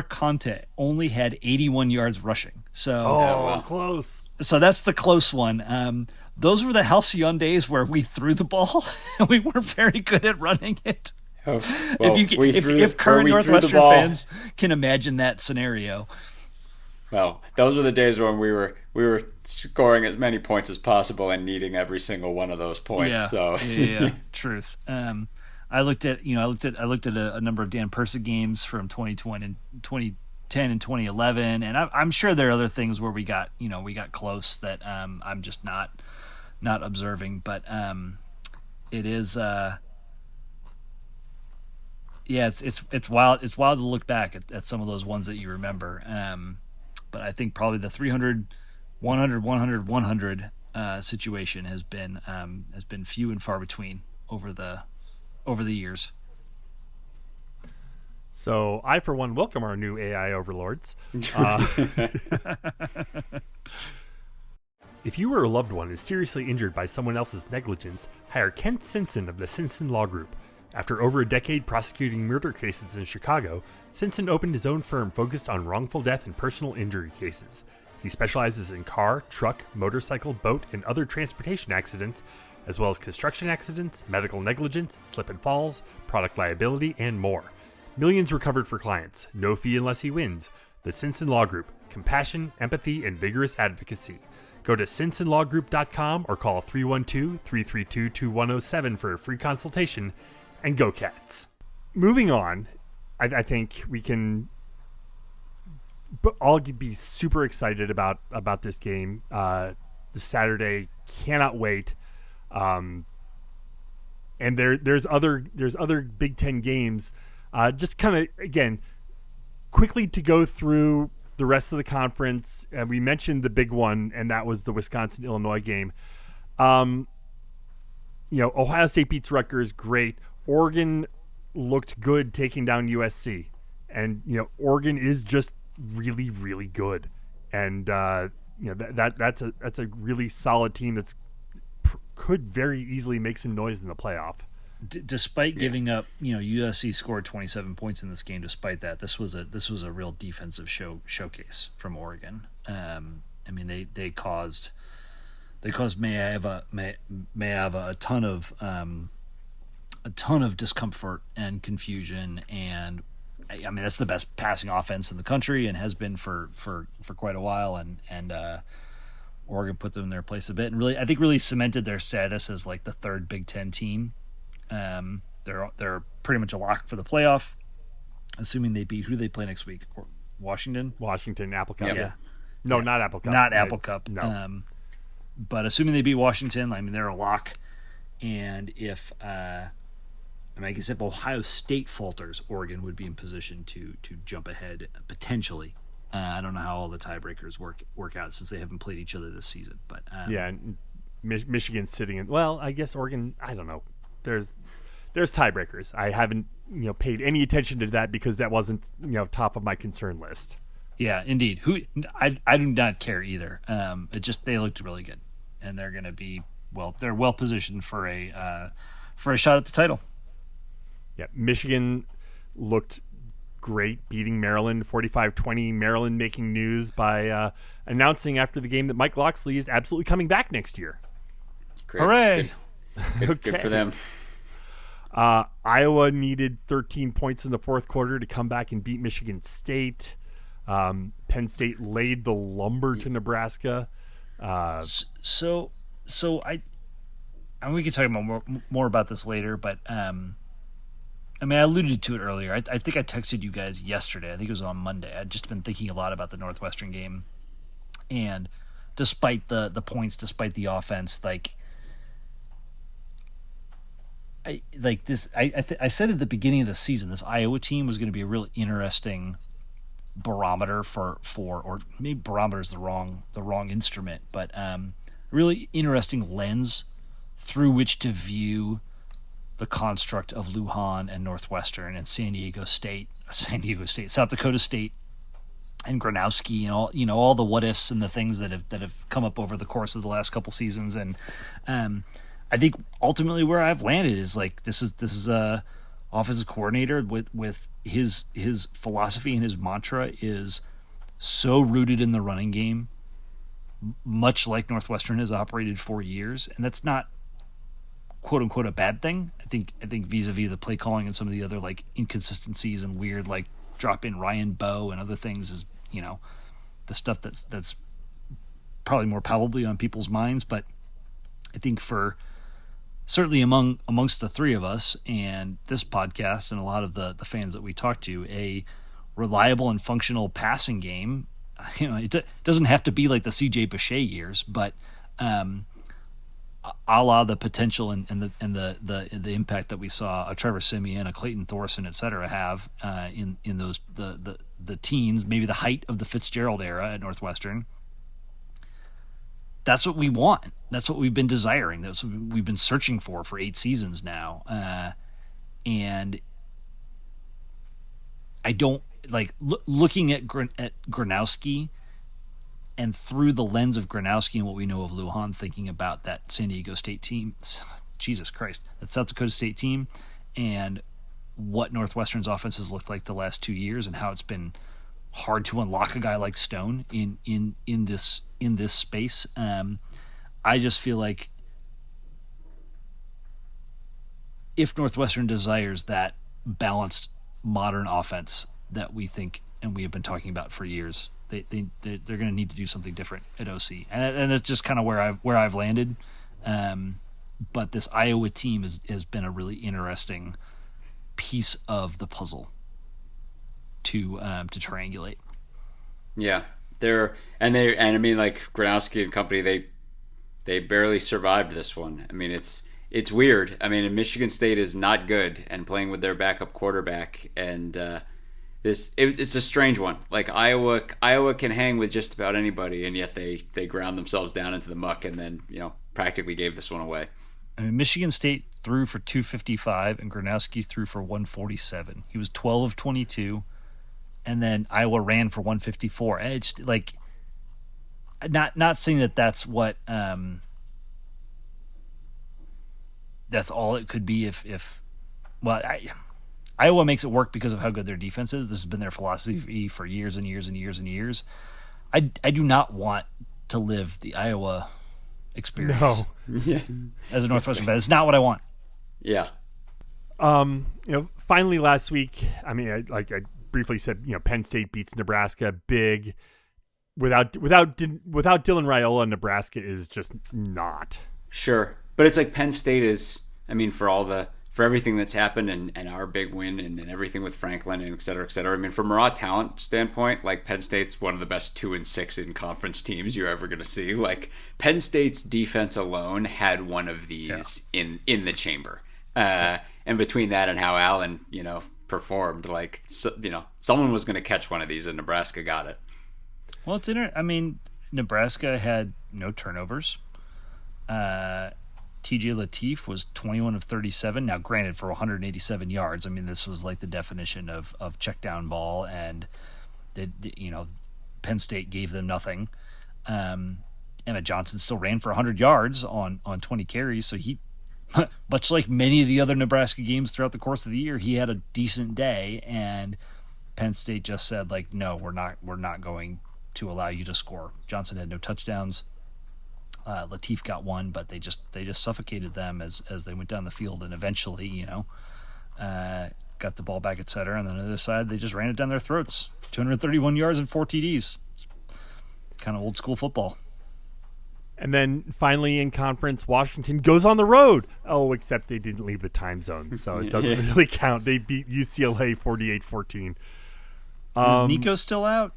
Conte only had 81 yards rushing. So, close. So that's the close one. Those were the halcyon days where we threw the ball and we weren't very good at running it. Well, if current Northwestern fans can imagine that scenario. Well, those were the days when we were scoring as many points as possible and needing every single one of those points. Yeah, so yeah, truth. I looked at a number of Dan Persa games from 2020 and 2010 and 2011, and I'm sure there are other things where we got close that I'm just not observing, but it is it's wild to look back at some of those ones that you remember. But I think probably the 300, 100, 100, 100 situation has been few and far between over the years. So I, for one, welcome our new AI overlords. If you or a loved one is seriously injured by someone else's negligence, hire Kent Simpson of the Simpson Law Group. After over a decade prosecuting murder cases in Chicago, Simpson opened his own firm focused on wrongful death and personal injury cases. He specializes in car, truck, motorcycle, boat, and other transportation accidents, as well as construction accidents, medical negligence, slip and falls, product liability, and more. Millions recovered for clients, no fee unless he wins. The Simpson Law Group, compassion, empathy, and vigorous advocacy. Go to simpsonlawgroup.com or call 312-332-2107 for a free consultation, and go Cats. Moving on, I think we can all be super excited about this game. This Saturday, cannot wait. And there's other Big Ten games. Just kind of, again, quickly to go through the rest of the conference. We mentioned the big one, and that was the Wisconsin-Illinois game. Ohio State beats Rutgers, great. Oregon looked good taking down USC. And, Oregon is just really, really good. And, that's a really solid team that's could very easily make some noise in the playoff. Despite giving up, USC scored 27 points in this game. Despite that, this was a real defensive showcase from Oregon. They caused Mayava a ton of discomfort and confusion, and that's the best passing offense in the country and has been for quite a while, and Oregon put them in their place a bit and really cemented their status as like the third Big Ten team. They're pretty much a lock for the playoff, assuming they beat who they play next week. Washington, Apple Cup. Yeah. No, not Apple Cup. Not Apple Cup. No. But assuming they beat Washington, they're a lock. And if if Ohio State falters, Oregon would be in position to jump ahead potentially. I don't know how all the tiebreakers work out since they haven't played each other this season. But Michigan's sitting in. Well, I guess Oregon. I don't know. There's tiebreakers. I haven't paid any attention to that because that wasn't top of my concern list. Yeah, indeed. I do not care either. It just they looked really good, and they're going to be they're well positioned for a shot at the title. Yeah, Michigan looked great, beating Maryland 45-20. Maryland making news by announcing after the game that Mike Locksley is absolutely coming back next year. Great. Hooray! Good for them. Iowa needed 13 points in the fourth quarter to come back and beat Michigan State. Penn State laid the lumber to Nebraska. So I and we can talk about more about this later, but I alluded to it earlier. I think I texted you guys yesterday. I think it was on Monday. I'd just been thinking a lot about the Northwestern game, and despite the points, despite the offense, I said at the beginning of the season, this Iowa team was going to be a really interesting barometer for or maybe barometer is the wrong instrument, but really interesting lens through which to view the construct of Lujan and Northwestern and South Dakota State and Gronowski and all the what ifs and the things that have come up over the course of the last couple seasons. And I think ultimately where I've landed is this is a offensive coordinator with his philosophy and his mantra is so rooted in the running game, much like Northwestern has operated for years, and that's not quote unquote a bad thing. I think vis-a-vis the play calling and some of the other inconsistencies and weird drop in Ryan Bowe and other things is the stuff that's probably more palpably on people's minds. But I think for certainly amongst the three of us and this podcast and a lot of the fans that we talk to, a reliable and functional passing game, it doesn't have to be like the CJ Boucher years, but a la the potential and the impact that we saw a Trevor Siemian, a Clayton Thorson, et cetera, have in those the teens, maybe the height of the Fitzgerald era at Northwestern. That's what we want. That's what we've been desiring. That's what we've been searching for 8 seasons now. And I don't looking at Gronowski. And through the lens of Gronowski and what we know of Lujan, thinking about that San Diego State team, Jesus Christ, that South Dakota State team, and what Northwestern's offense has looked like the last 2 years, and how it's been hard to unlock a guy like Stone in this space. I just feel like if Northwestern desires that balanced modern offense that we think and we have been talking about for years, they're going to need to do something different at OC, and that's just kind of where I've landed. But this Iowa team has been a really interesting piece of the puzzle to triangulate. Yeah, Gronowski and company, they barely survived this one. I mean, it's weird. I mean, Michigan State is not good and playing with their backup quarterback, and it's a strange one. Iowa can hang with just about anybody, and yet they ground themselves down into the muck and then practically gave this one away. I mean, Michigan State threw for 255 and Gronowski threw for 147. He was 12 of 22, and then Iowa ran for 154. And it's not saying that that's what that's all it could be if Iowa makes it work because of how good their defense is. This has been their philosophy for years and years and years and years. I do not want to live the Iowa experience as a Northwestern fan. It's not what I want. Yeah. Finally last week, I mean, I briefly said, Penn State beats Nebraska big. Without Dylan Raiola, Nebraska is just not. Sure. But it's Penn State is, I mean, for everything that's happened and our big win and everything with Franklin and et cetera, et cetera. I mean, from a raw talent standpoint, Penn State's one of the best 2-6 in conference teams you're ever going to see. Penn State's defense alone had one of these in the chamber. And between that and how Allen, performed, someone was going to catch one of these and Nebraska got it. Well, it's I mean, Nebraska had no turnovers. TJ Lateef was 21 of 37. Now, granted, for 187 yards. I mean, this was the definition of check down ball, and Penn State gave them nothing. Emmett Johnson still ran for 100 yards on 20 carries, so he, much like many of the other Nebraska games throughout the course of the year, he had a decent day, and Penn State just said no, we're not going to allow you to score. Johnson had no touchdowns. Latif got one, but they just suffocated them as they went down the field, and eventually, got the ball back, etc. And then on the other side, they just ran it down their throats. 231 yards and 4 TDs. Kind of old school football. And then finally in conference, Washington goes on the road. Oh, except they didn't leave the time zone, so it doesn't really count. They beat UCLA 48-14. Is Nico still out?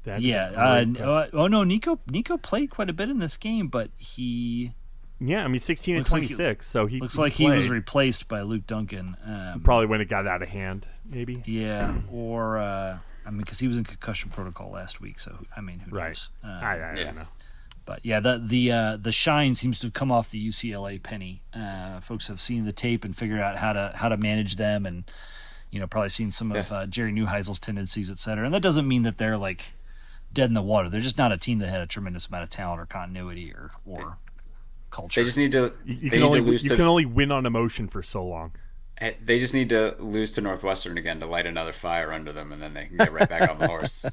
Nico played quite a bit in this game, but he... Yeah, I mean, 16 and 26, so he looks like he was replaced by Luke Duncan. Probably when it got out of hand, maybe. Yeah, or because he was in concussion protocol last week, so who knows? I don't know. But yeah, the shine seems to have come off the UCLA penny. Folks have seen the tape and figured out how to manage them, and probably seen some of Jerry Neuheisel's tendencies, et cetera. And that doesn't mean that they're like dead in the water. They're just not a team that had a tremendous amount of talent or continuity or culture. They just need to. You can only win on emotion for so long. They just need to lose to Northwestern again to light another fire under them, and then they can get right back on the horse.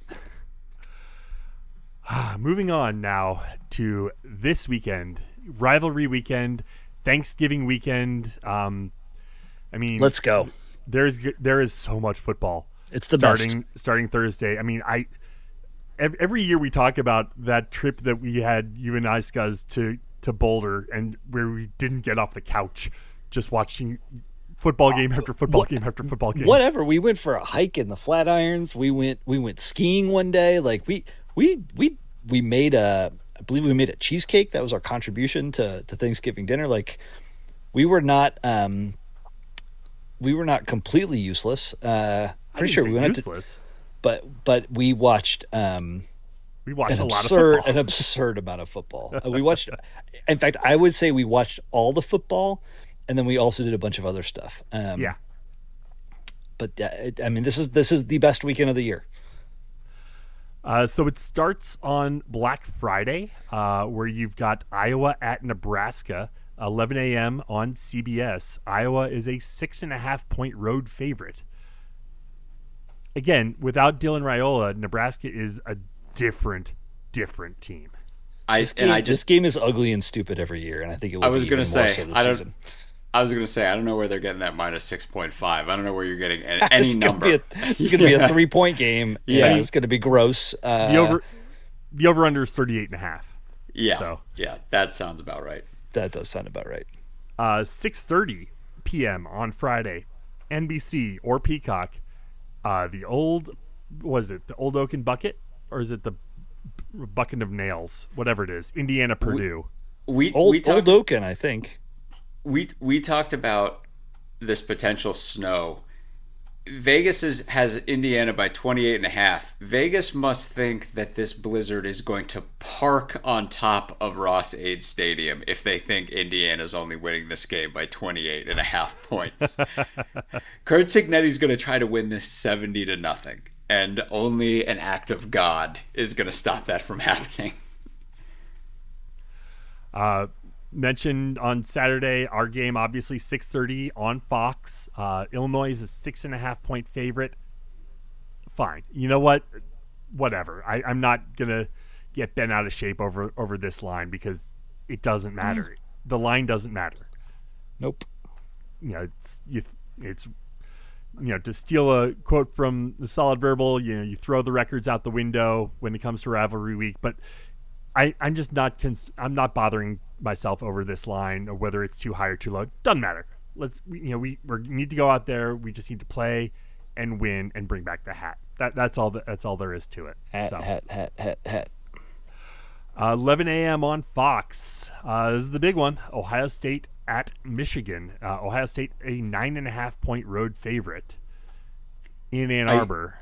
Moving on now to this weekend, rivalry weekend, Thanksgiving weekend. Let's go. There is so much football. It's the best. Starting Thursday. I mean, every year we talk about that trip that we had, you and I, Scuzz, to Boulder, and where we didn't get off the couch, just watching football game after football game after football game. Whatever. We went for a hike in the Flatirons. We went skiing one day. Like we made I believe we made a cheesecake. That was our contribution to Thanksgiving dinner. Like we were not completely useless. Pretty sure we went useless. But we watched an a lot of football. An absurd amount of football. We watched. In fact, I would say we watched all the football, and then we also did a bunch of other stuff. Yeah. But this is the best weekend of the year. So it starts on Black Friday, where you've got Iowa at Nebraska, 11 a.m. on CBS. Iowa is a 6.5-point road favorite. Again, without Dylan Raiola, Nebraska is a different team. This game is ugly and stupid every year, and I think it will be even more so this season. I was going to say, I don't know where they're getting that minus 6.5. I don't know where you're getting any number. It's going to be a 3-point game. Yeah, it's going to be gross. The over-under is 38.5. Yeah, so. Yeah, that sounds about right. That does sound about right. 6:30 p.m. on Friday, NBC or Peacock. The old Oaken Bucket, or is it the Bucket of Nails? Whatever it is, Indiana Purdue. Old Oaken, I think. We talked about this potential snow. Vegas has Indiana by 28.5. Vegas must think that this blizzard is going to park on top of Ross-Ade Stadium if they think Indiana's only winning this game by 28.5 points. Kurt Cignetti's going to try to win this 70-0, and only an act of God is going to stop that from happening. Mentioned on Saturday, our game obviously 6:30 on Fox. Illinois is a 6.5-point favorite. Fine, you know what? Whatever. I'm not gonna get bent out of shape over this line because it doesn't matter. The line doesn't matter. Nope. It's to steal a quote from the Solid Verbal. You throw the records out the window when it comes to rivalry week, but I'm just not. I'm not bothering myself over this line or whether it's too high or too low. Doesn't matter. We need to go out there. We just need to play and win and bring back the hat. That's all there is to it. Hat. 11 a.m. on Fox. This is the big one. Ohio State at Michigan. Ohio State a 9.5-point road favorite in Ann Arbor.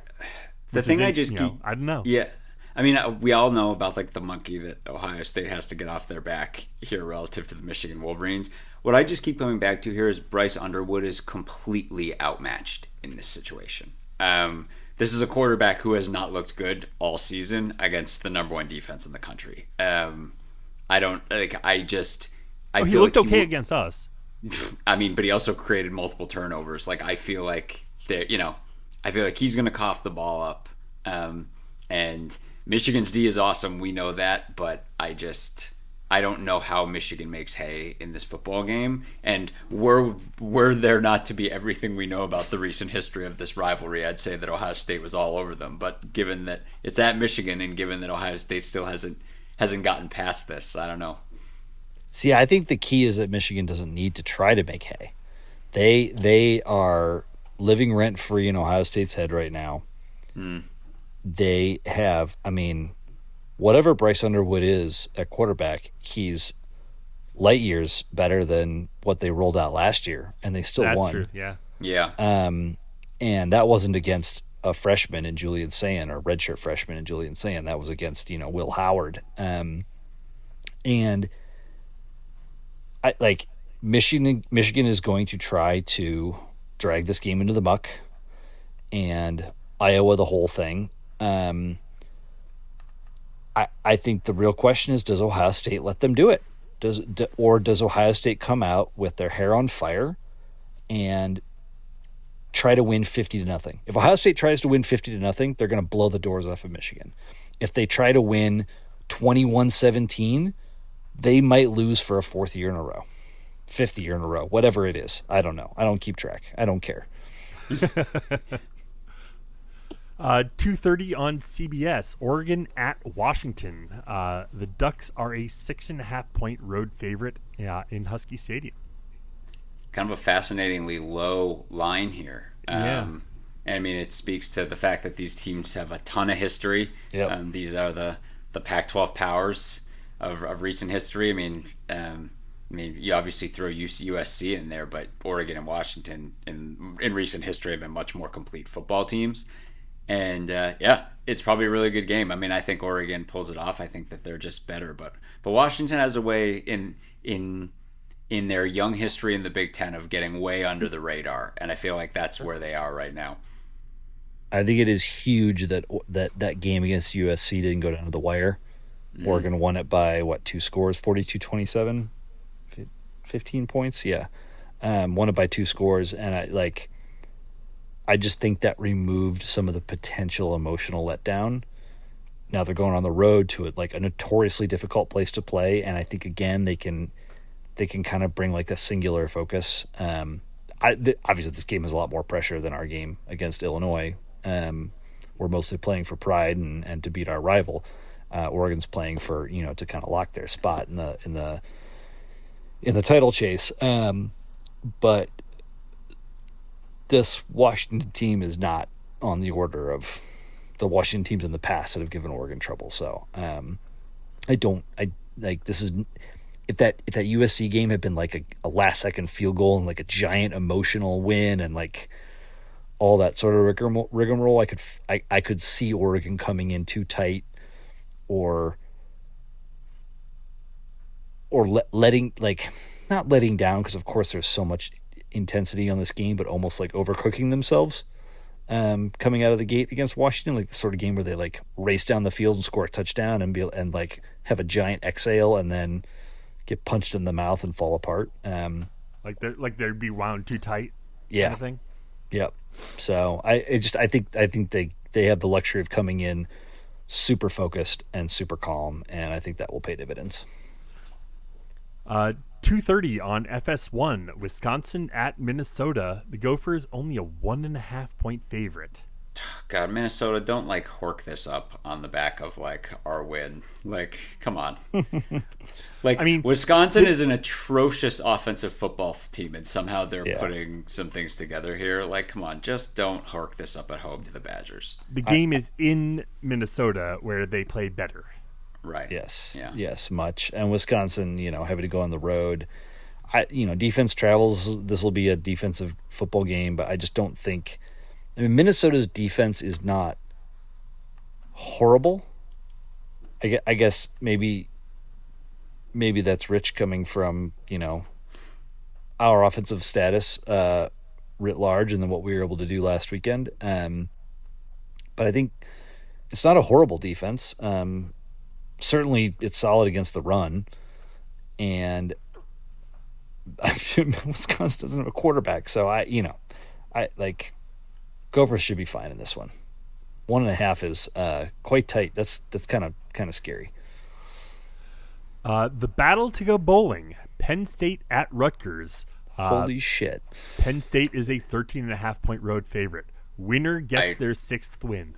I don't know. Yeah. I mean, we all know about the monkey that Ohio State has to get off their back here relative to the Michigan Wolverines. What I just keep coming back to here is Bryce Underwood is completely outmatched in this situation. This is a quarterback who has not looked good all season against the number one defense in the country. He looked okay against us. I mean, but he also created multiple turnovers. I feel like he's going to cough the ball up. And Michigan's D is awesome. We know that, but I don't know how Michigan makes hay in this football game. And were there not to be everything we know about the recent history of this rivalry, I'd say that Ohio State was all over them. But given that it's at Michigan, and given that Ohio State still hasn't gotten past this, I don't know. See, I think the key is that Michigan doesn't need to try to make hay. They are living rent free in Ohio State's head right now. They have, I mean, whatever Bryce Underwood is at quarterback, he's light years better than what they rolled out last year, and they still won. True. Yeah. Yeah. And that wasn't against a freshman in Julian Sayin, or redshirt freshman in Julian Sayin. That was against, Will Howard. And I like Michigan is going to try to drag this game into the muck, and Iowa the whole thing. I think the real question is, does Ohio State let them do it? Or does Ohio State come out with their hair on fire and try to win 50-0? If Ohio State tries to win 50-0, they're going to blow the doors off of Michigan. If they try to win 21-17, they might lose for a fifth year in a row, whatever it is. I don't know. I don't keep track. I don't care. 2:30 on CBS. Oregon at Washington. The Ducks are a 6.5-point road favorite in Husky Stadium. Kind of a fascinatingly low line here. Yeah. And I mean, it speaks to the fact that these teams have a ton of history. Yep. These are the Pac-12 powers of recent history. I mean, you obviously throw USC in there, but Oregon and Washington in recent history have been much more complete football teams. And it's probably a really good game. I mean, I think Oregon pulls it off. I think that they're just better, but Washington has a way in their young history in the Big Ten of getting way under the radar, and I feel like that's where they are right now. I think it is huge that game against USC didn't go down to the wire. Oregon won it by 2 scores, 42-27, 15 points. Yeah, won it by 2 scores, and I just think that removed some of the potential emotional letdown. Now they're going on the road to a notoriously difficult place to play, and I think again they can kind of bring a singular focus. Obviously this game has a lot more pressure than our game against Illinois. We're mostly playing for pride and to beat our rival. Oregon's playing for to kind of lock their spot in the title chase. But this Washington team is not on the order of the Washington teams in the past that have given Oregon trouble. So this is, if that USC game had been a last second field goal and a giant emotional win and all that sort of rigmarole, I could see Oregon coming in too tight or letting not letting down, because of course there's so much intensity on this game, but almost overcooking themselves coming out of the gate against Washington, the sort of game where they race down the field and score a touchdown and have a giant exhale and then get punched in the mouth and fall apart. They'd be wound too tight. Yeah. Kind of thing. Yep. So I think they have the luxury of coming in super focused and super calm, and I think that will pay dividends. 2:30 on FS1. Wisconsin at Minnesota. The Gophers only a 1.5-point favorite. God, Minnesota, don't hork this up on the back of our win. Come on. I mean, Wisconsin is an atrocious offensive football team, and somehow they're putting some things together here. Come on, just don't hork this up at home to the Badgers. The game is in Minnesota, where they play better. Right. Yes. Yeah. Yes, much. And Wisconsin, having to go on the road. Defense travels. This will be a defensive football game, but I just don't think. I mean, Minnesota's defense is not horrible. I guess maybe that's rich coming from our offensive status writ large, and then what we were able to do last weekend. But I think it's not a horrible defense. Certainly it's solid against the run, and Wisconsin doesn't have a quarterback, so Gophers should be fine in this one. 1.5 is quite tight. That's kind of scary. The battle to go bowling. Penn State at Rutgers. Holy shit. Penn State is a 13.5-point road favorite. Winner gets their 6th win.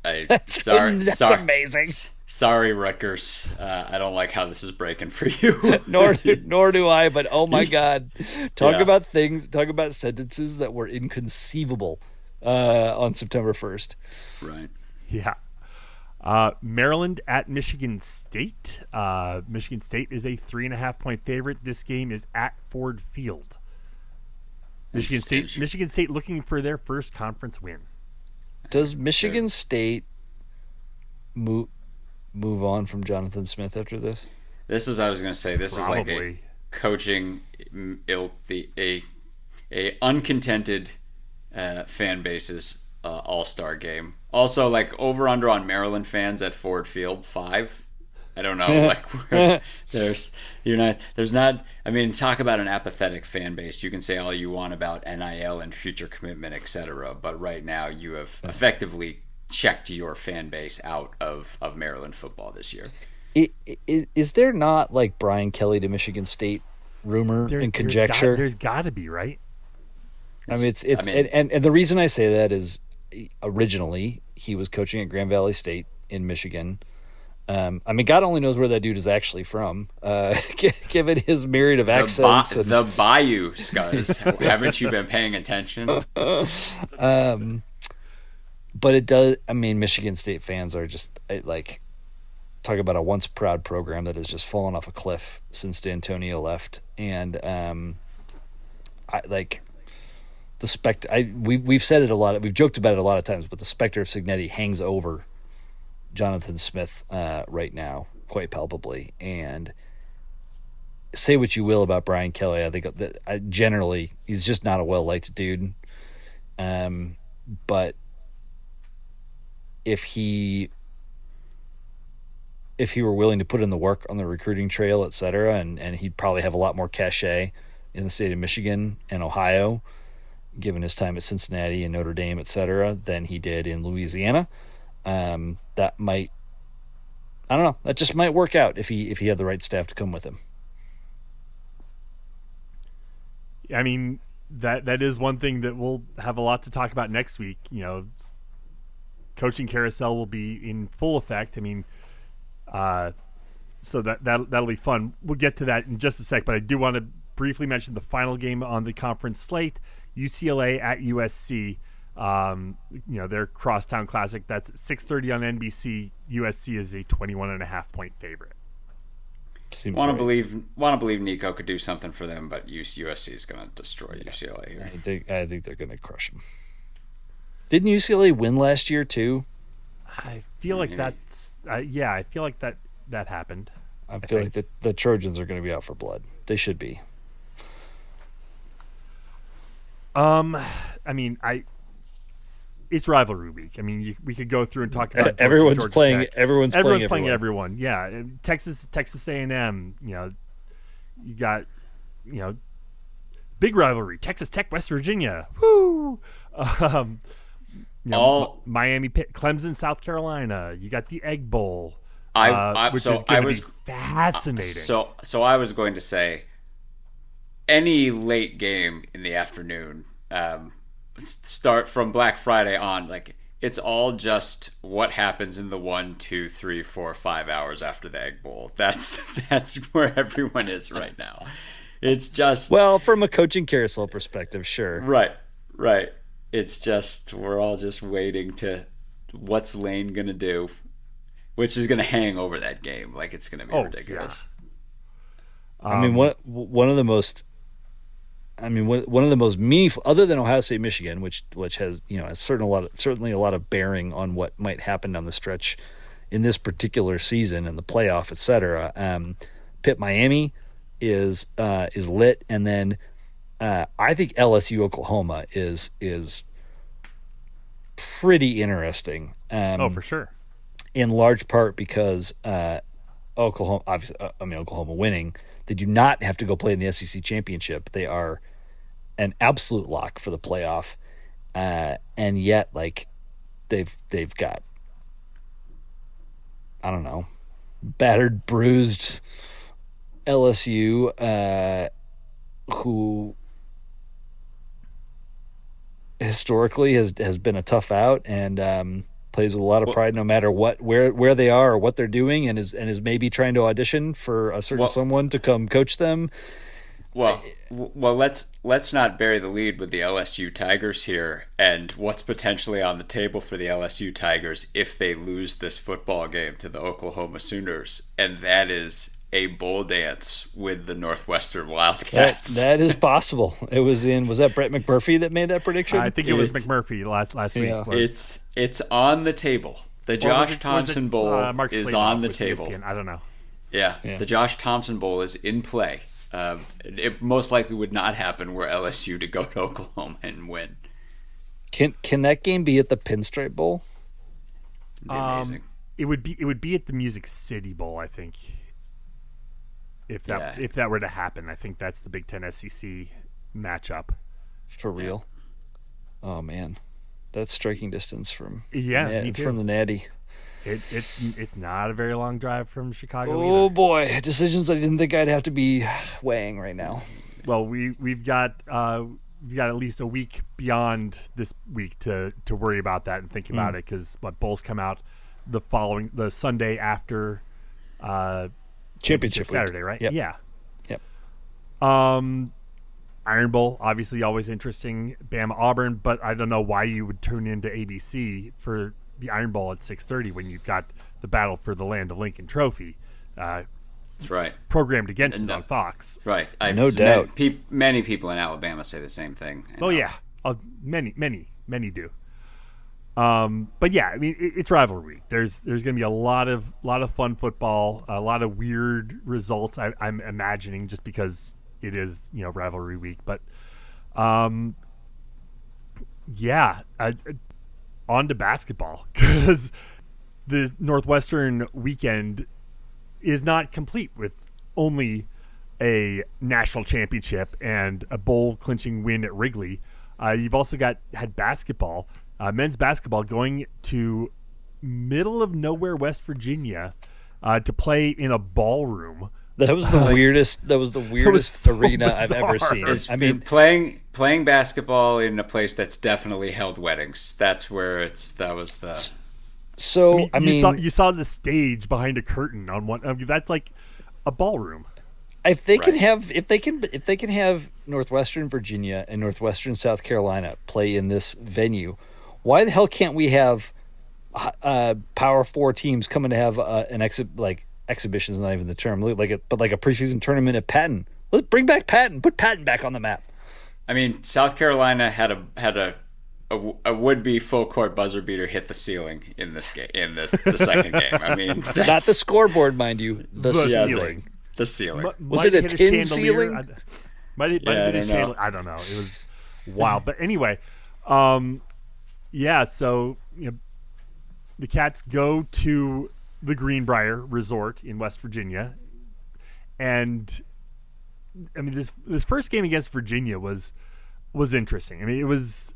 That's amazing. Sorry, Rutgers. I don't like how this is breaking for you. nor do I. But oh my God, talk about sentences that were inconceivable on September 1st. Right. Yeah. Maryland at Michigan State. Michigan State is a 3.5-point favorite. This game is at Ford Field. Michigan State looking for their first conference win. Does Michigan State move on from Jonathan Smith after this? This is, I was going to say, this Probably. is like a coaching ilk, a uncontented fan base's all-star game. Also, like, over under on Maryland fans at Ford Field, 5. I don't know. Like, there's not. I mean, talk about an apathetic fan base. You can say all you want about NIL and future commitment, etc. But right now, you have effectively checked your fan base out of Maryland football this year. Is there not like Brian Kelly to Michigan State rumor and conjecture? There's got to be, right? I mean, and the reason I say that is originally he was coaching at Grand Valley State in Michigan. I mean, God only knows where that dude is actually from, given his myriad of accents. The Bayou Scuzz. Haven't you been paying attention? But it does. I mean, Michigan State fans are just like, talk about a once proud program that has just fallen off a cliff since D'Antonio left, and we've said it a lot. We've joked about it a lot of times, but the specter of Cignetti hangs over Jonathan Smith right now, quite palpably. And say what you will about Brian Kelly, I think that generally he's just not a well-liked dude. But if he were willing to put in the work on the recruiting trail, et cetera, and he'd probably have a lot more cachet in the state of Michigan and Ohio, given his time at Cincinnati and Notre Dame, et cetera, than he did in Louisiana. That might, I don't know, that just might work out if he had the right staff to come with him. I mean, that is one thing that we'll have a lot to talk about next week. You know, coaching carousel will be in full effect. I mean, so that'll be fun. We'll get to that in just a sec, but I do want to briefly mention the final game on the conference slate: UCLA at USC. Their crosstown classic. That's 6:30 on NBC. USC is a 21.5-point favorite. Want to believe Nico could do something for them, but USC is going to destroy UCLA here. I think they're going to crush them. Didn't UCLA win last year too? I feel like that's I feel like that happened. I feel like the Trojans are going to be out for blood. They should be. I mean, it's rivalry week. I mean, we could go through and talk about everyone's playing everyone. Yeah, and Texas A&M. You know, you got big rivalry. Texas Tech, West Virginia. Woo. Miami, Clemson, South Carolina. You got the Egg Bowl, which is going to be fascinating. So I was going to say, any late game in the afternoon, start from Black Friday on, like, it's all just what happens in the 1, 2, 3, 4, 5 hours after the Egg Bowl. That's where everyone is right now. It's just, well, from a coaching carousel perspective, sure. Right. It's just, we're all just waiting to, what's Lane gonna do, which is gonna hang over that game. Like, it's gonna be ridiculous. Yeah. I mean, one of the most meaningful, other than Ohio State, Michigan, which has certainly a lot of bearing on what might happen down the stretch in this particular season and the playoff, et cetera. Pitt Miami is lit, and then I think LSU Oklahoma is pretty interesting. For sure. In large part because Oklahoma winning. They do not have to go play in the SEC championship. They are an absolute lock for the playoff, and yet, like, they've got, I don't know, battered, bruised LSU, who historically has been a tough out and plays with a lot of pride no matter where they are or what they're doing, and is maybe trying to audition for a certain someone to come coach them. Well, let's not bury the lead with the LSU Tigers here and what's potentially on the table for the LSU Tigers if they lose this football game to the Oklahoma Sooners, and that is a bowl dance with the Northwestern Wildcats. That is possible. Was that Brett McMurphy that made that prediction? I think it was McMurphy last week. Yeah. It's on the table. The Josh Thompson Bowl is on the table. ESPN? I don't know. Yeah, the Josh Thompson Bowl is in play. It most likely would not happen were LSU to go to Oklahoma and win. Can that game be at the Pinstripe Bowl? Amazing. It would be at the Music City Bowl, I think. If that were to happen, I think that's the Big Ten SEC matchup. For real? Oh man, that's striking distance from me too. from the Natty. It's not a very long drive from Chicago. Oh either. boy, decisions I didn't think I'd have to be weighing right now. Well, we've got at least a week beyond this week to worry about that and think about it, because bowls come out the Sunday after championship Saturday, week. right? Yep. Yeah. Yep. Iron Bowl, obviously always interesting. Bama Auburn, but I don't know why you would tune into ABC for the Iron Bowl at 6:30 when you've got the battle for the Land of Lincoln Trophy. That's right. Programmed against it on Fox. Right. No doubt. Many people in Alabama say the same thing. Oh yeah, many do. But yeah, I mean it's rivalry week. There's going to be a lot of fun football, a lot of weird results. I'm imagining just because it is rivalry week. But on to basketball, because the Northwestern weekend is not complete with only a national championship and a bowl clinching win at Wrigley. You've also had basketball. Men's basketball going to middle of nowhere, West Virginia, to play in a ballroom. That was the weirdest. That was the weirdest so arena bizarre. I've ever seen. I mean, playing basketball in a place that's definitely held weddings. That's where that was the. So you saw the stage behind a curtain on one. I mean, that's like a ballroom. If they can have Northwestern Virginia and Northwestern South Carolina play in this venue, why the hell can't we have Power 4 teams coming to have exhibition is not even the term, but like a preseason tournament at Patton? Let's bring back Patton. Put Patton back on the map. I mean, South Carolina had a would-be full court buzzer beater hit the ceiling in this game, the second game. I mean, not the scoreboard, mind you. The ceiling. The ceiling. Was it a tin ceiling? Might have been a chandelier. I don't know. It was wild. But anyway, so the Cats go to the Greenbrier Resort in West Virginia, and I mean this first game against Virginia was interesting. I mean it was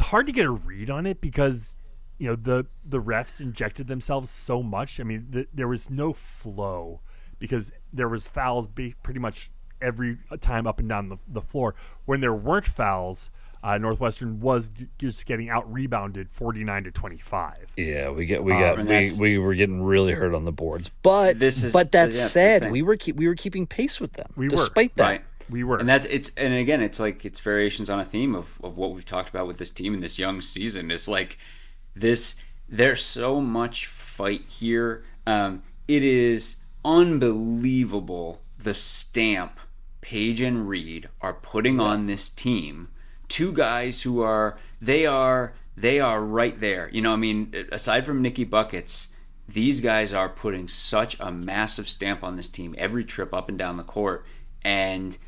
hard to get a read on it because the refs injected themselves so much. I mean there was no flow because there was fouls pretty much every time up and down the floor. When there weren't fouls, Northwestern was just getting out rebounded 49-25. Yeah, we were getting really hurt on the boards. But that said, we were keeping pace with them. Despite that. Right. We were. And it's variations on a theme of what we've talked about with this team in this young season. It's like there's so much fight here. It is unbelievable the stamp Page and Reed are putting on this team. Two guys who are right there. I mean, aside from Nicky Buckets, these guys are putting such a massive stamp on this team every trip up and down the court. And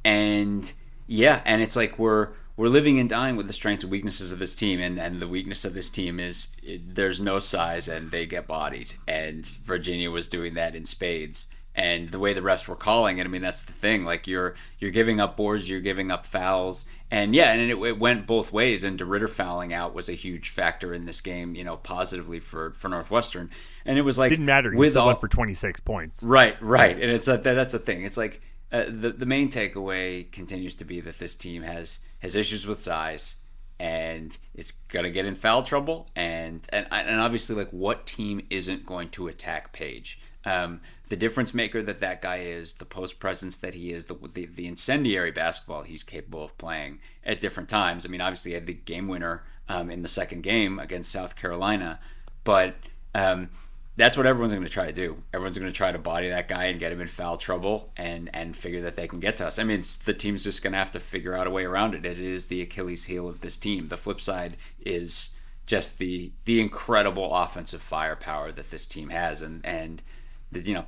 it's like we're living and dying with the strengths and weaknesses of this team, and the weakness of this team is there's no size and they get bodied, and Virginia was doing that in spades. and the way the refs were calling it. I mean, that's the thing. Like you're giving up boards, you're giving up fouls, and it went both ways. And DeRitter fouling out was a huge factor in this game, positively for Northwestern. And it was like didn't matter. He still went for 26 points. Right. And it's that's the thing. It's like the main takeaway continues to be that this team has issues with size and is gonna get in foul trouble. And obviously, like, what team isn't going to attack Page? The difference maker that guy is, the post presence that he is, the incendiary basketball he's capable of playing at different times. I mean, obviously, he had the game winner in the second game against South Carolina, but that's what everyone's going to try to do. Everyone's going to try to body that guy and get him in foul trouble and figure that they can get to us. I mean, the team's just going to have to figure out a way around it. It is the Achilles heel of this team. The flip side is just the incredible offensive firepower that this team has, and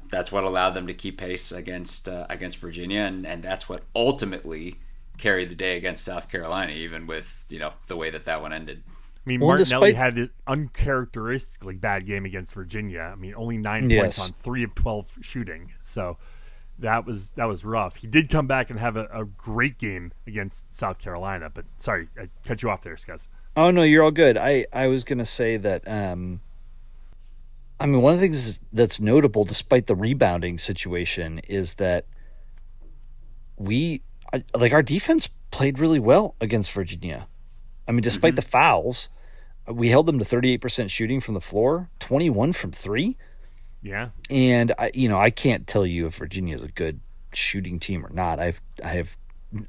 that's what allowed them to keep pace against Virginia, and that's what ultimately carried the day against South Carolina, even with the way that one ended. I mean, Martinelli had an uncharacteristically bad game against Virginia. I mean, only 9 points on 3 of 12 shooting. So that was rough. He did come back and have a great game against South Carolina. But sorry, I cut you off there, Scuzz. Oh, no, you're all good. I was going to say that, I mean, one of the things that's notable, despite the rebounding situation, is that our defense played really well against Virginia. I mean, despite the fouls, we held them to 38% shooting from the floor, 21 from 3. Yeah. And I can't tell you if Virginia is a good shooting team or not. I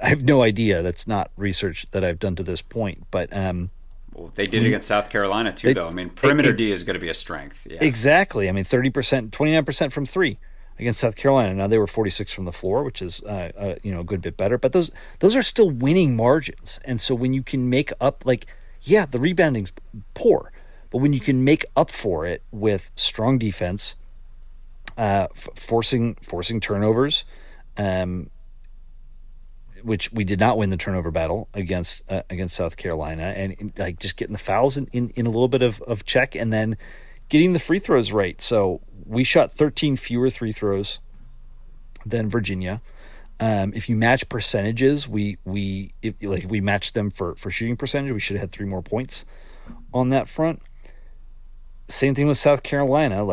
have no idea. That's not research that I've done to this point. But well, they did against South Carolina too, though. I mean, perimeter D is going to be a strength. Yeah. Exactly. I mean, 30%, 29% from 3 against South Carolina. Now they were 46 from the floor, which is a good bit better. But those are still winning margins. And so when you can make up, the rebounding's poor, but when you can make up for it with strong defense, forcing turnovers, which we did not win the turnover battle against South Carolina, and just getting the fouls in a little bit of check, and then getting the free throws right. So we shot 13 fewer free throws than Virginia. If you match percentages, we matched them for shooting percentage, we should have had 3 more points on that front. Same thing with South Carolina.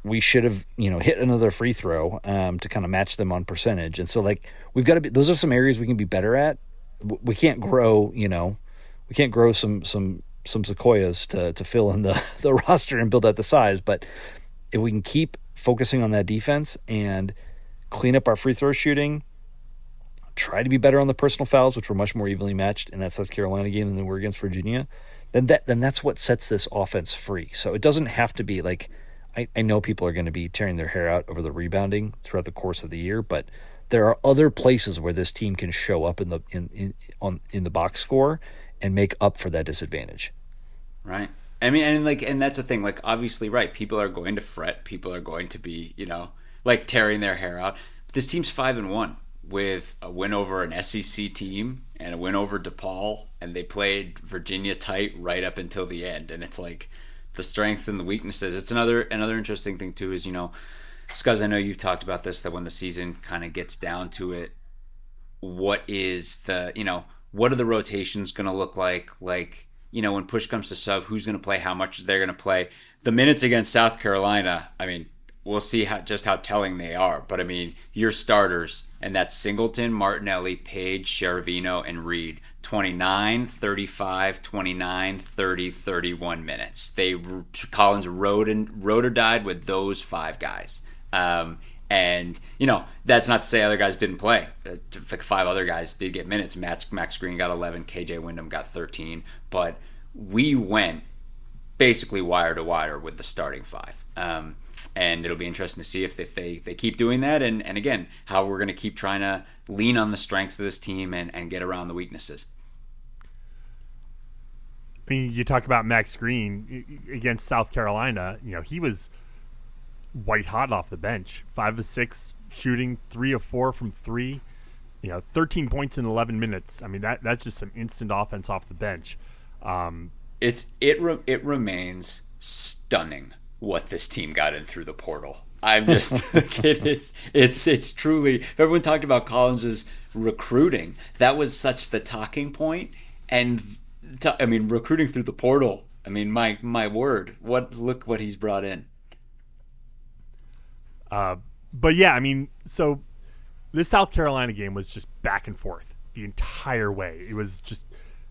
We should have, hit another free throw to kind of match them on percentage. And so we've got to be, those are some areas we can be better at. We can't grow, we can't grow some sequoias to fill in the roster and build out the size. But if we can keep focusing on that defense and clean up our free throw shooting, try to be better on the personal fouls, which were much more evenly matched in that South Carolina game than they were against Virginia, then that's what sets this offense free. So it doesn't have to be I know people are going to be tearing their hair out over the rebounding throughout the course of the year, but there are other places where this team can show up in the box score and make up for that disadvantage. Right. I mean, and that's the thing. Obviously, right. People are going to fret. People are going to be, tearing their hair out. But this team's 5-1 with a win over an SEC team and a win over DePaul, and they played Virginia tight right up until the end. And it's the strengths and the weaknesses. It's another interesting thing too is, Scuzz, I know you've talked about this, that when the season kind of gets down to it, what are the rotations going to look like? When push comes to shove, who's going to play, how much they're going to play. The minutes against South Carolina, I mean, we'll see how telling they are. But I mean, your starters, and that's Singleton, Martinelli, Page, Shervino, and Reed, 29, 35, 29, 30, 31 minutes. Collins rode or died with those 5 guys. And that's not to say other guys didn't play. 5 other guys did get minutes. Max Green got 11, KJ Wyndham got 13. But we went basically wire to wire with the starting 5. And it'll be interesting to see if they keep doing that, and again, how we're going to keep trying to lean on the strengths of this team and get around the weaknesses. I mean, you talk about Max Green against South Carolina. He was white hot off the bench, 5 of 6 shooting, 3 of 4 from 3. 13 points in 11 minutes. I mean, that's just some instant offense off the bench. It remains stunning what this team got in through the portal. I'm just it's truly, everyone talked about Collins's recruiting. That was such the talking point, and I mean, recruiting through the portal. I mean, my word, look what he's brought in. But yeah, I mean, so this South Carolina game was just back and forth the entire way. It was just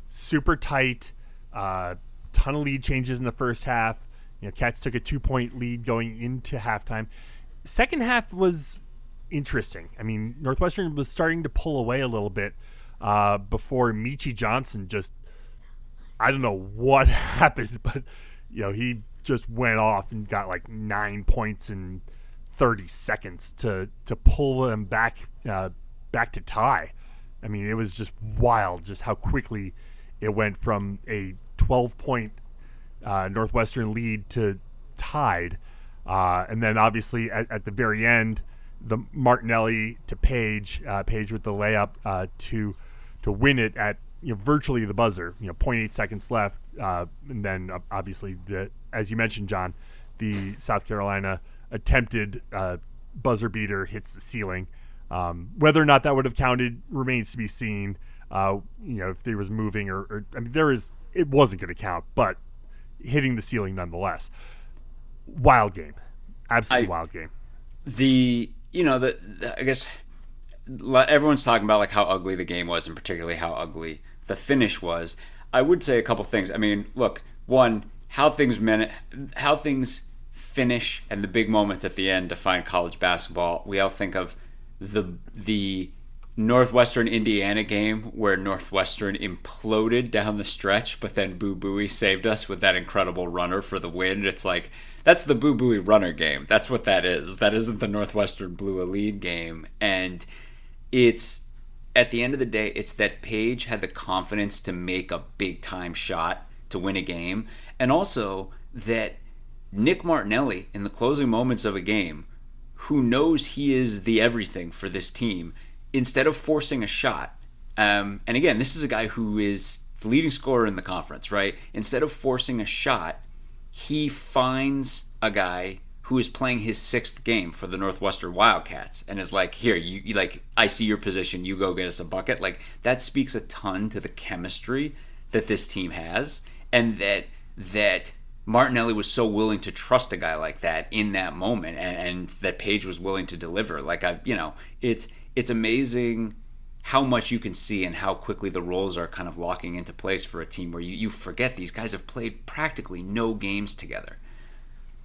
super tight. Ton of lead changes in the first half. Cats took a 2-point lead going into halftime. Second half was interesting. I mean, Northwestern was starting to pull away a little bit before Michi Johnson just, I don't know what happened, but he just went off and got like 9 points in 30 seconds to pull them back to tie. I mean, it was just wild just how quickly it went from a 12-point Northwestern lead to tied, and then obviously at the very end, the Martinelli to Page with the layup to win it at virtually the buzzer. 0.8 seconds left, and then obviously as you mentioned, John, the South Carolina attempted buzzer beater hits the ceiling. Whether or not that would have counted remains to be seen. If there was moving or I mean, it wasn't going to count, but hitting the ceiling nonetheless. Wild game, absolutely wild game. I guess everyone's talking about like how ugly the game was, and particularly how ugly the finish was. I would say a couple things. I mean, look, one, how things finish and the big moments at the end define college basketball. We all think of the Northwestern Indiana game where Northwestern imploded down the stretch, but then Boo Buie saved us with that incredible runner for the win. It's like, that's the Boo Buie runner game. That's what that is. That isn't the Northwestern blew a lead game. And it's, at the end of the day, it's that Page had the confidence to make a big time shot to win a game. And also that Nick Martinelli, in the closing moments of a game, who knows he is the everything for this team, instead of forcing a shot, and again, this is a guy who is the leading scorer in the conference, right? Instead of forcing a shot, he finds a guy who is playing his 6th game for the Northwestern Wildcats and is like, here, you like, I see your position, you go get us a bucket. Like, that speaks a ton to the chemistry that this team has, and that Martinelli was so willing to trust a guy like that in that moment, and that Page was willing to deliver. Like, it's amazing how much you can see and how quickly the roles are kind of locking into place for a team where you forget these guys have played practically no games together.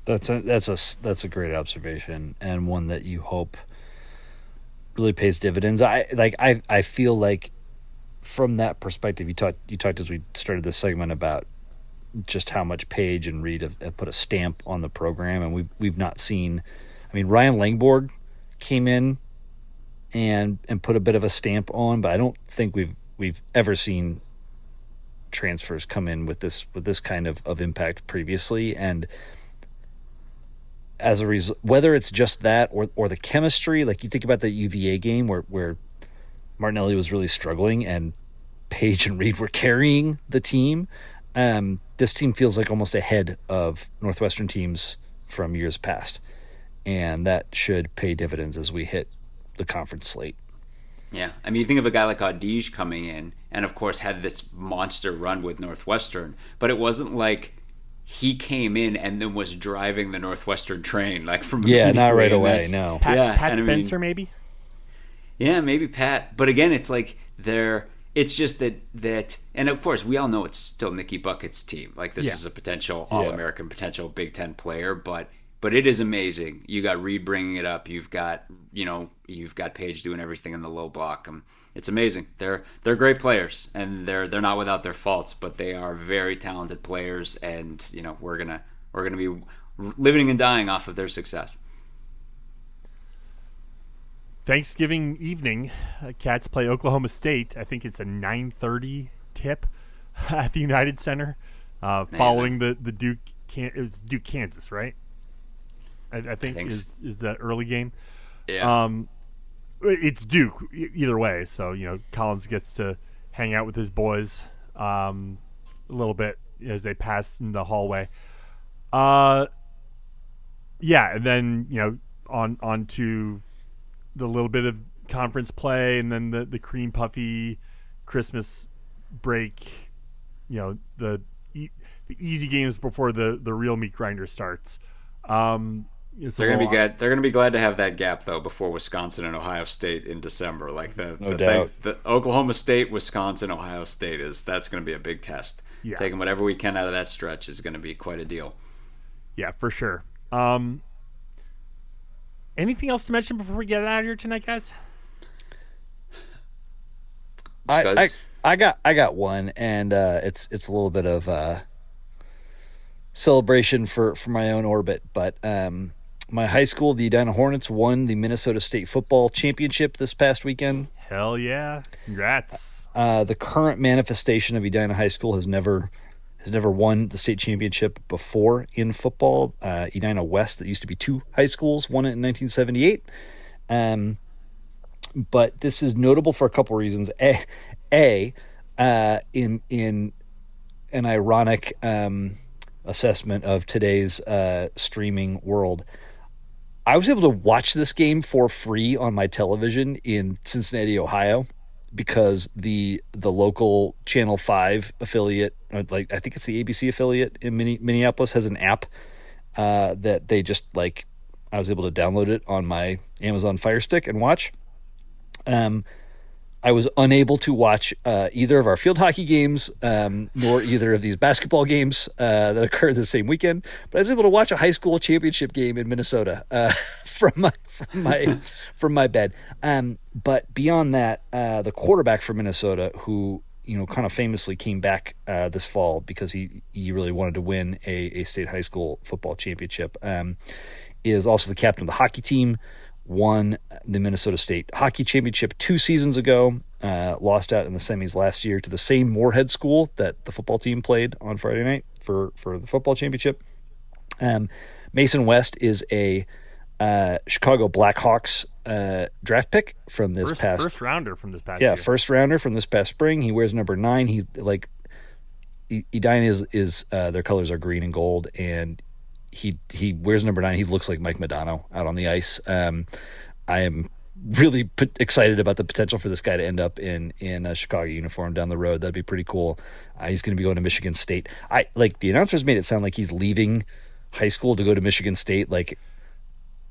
That's a great observation, and one that you hope really pays dividends. I feel like from that perspective, you talked as we started this segment about just how much Page and Reed have put a stamp on the program, and we've not seen. I mean, Ryan Langborg came in and put a bit of a stamp on, but I don't think we've ever seen transfers come in with this kind of impact previously. And as a result, whether it's just that or the chemistry, like you think about the UVA game where Martinelli was really struggling and Page and Reed were carrying the team. This team feels like almost ahead of Northwestern teams from years past, and that should pay dividends as we hit the conference slate. Yeah, I mean, you think of a guy like Audige coming in, and of course had this monster run with Northwestern, but it wasn't like he came in and then was driving the Northwestern train like from not right away. No, Pat Spencer maybe. Yeah, maybe Pat, but again, it's like it's just that, and of course we all know it's still Nicky Bucket's team. Like, this is a potential All-American, potential Big Ten player, but it is amazing. You got Reed bringing it up. You've got Page doing everything in the low block. It's amazing. They're great players, and they're not without their faults, but they are very talented players, and we're gonna be living and dying off of their success. Thanksgiving evening, Cats play Oklahoma State. I think it's a 9:30 tip at the United Center, following the Duke. It was Duke, Kansas, right? I think is the early game. Yeah. It's Duke either way, so Collins gets to hang out with his boys a little bit as they pass in the hallway. Yeah, and then on to the little bit of conference play, and then the cream puffy Christmas break. The easy games before the real meat grinder starts. They're gonna be good. They're gonna be glad to have that gap though before Wisconsin and Ohio State in December. Like the Oklahoma State, Wisconsin, Ohio State that's gonna be a big test. Yeah. Taking whatever we can out of that stretch is gonna be quite a deal. Yeah, for sure. Anything else to mention before we get out of here tonight, guys? I got one, and it's a little bit of celebration for my own orbit, but my high school, the Edina Hornets, won the Minnesota State football championship this past weekend. Hell yeah! Congrats. The current manifestation of Edina High School has never won the state championship before in football. Edina West, that used to be 2 high schools, won it in 1978. But this is notable for a couple reasons. In an ironic assessment of today's streaming world, I was able to watch this game for free on my television in Cincinnati, Ohio, because the local Channel 5 affiliate, like I think it's the ABC affiliate in Minneapolis, has an app that they just I was able to download it on my Amazon Fire Stick and watch. I was unable to watch either of our field hockey games, nor either of these basketball games that occurred the same weekend. But I was able to watch a high school championship game in Minnesota from my bed. But beyond that, the quarterback for Minnesota, who kind of famously came back this fall because he really wanted to win a state high school football championship, is also the captain of the hockey team. Won the Minnesota State Hockey Championship 2 seasons ago, lost out in the semis last year to the same Moorhead school that the football team played on Friday night for the football championship. Mason West is a Chicago Blackhawks draft pick from this first rounder from this past year. Yeah, first rounder from this past spring. He wears number 9. Edina is their colors are green and gold, and he wears number 9. He looks like Mike Modano out on the ice. I am really excited about the potential for this guy to end up in a Chicago uniform down the road. That'd be pretty cool. He's going to be going to Michigan State. The announcers made it sound like he's leaving high school to go to Michigan State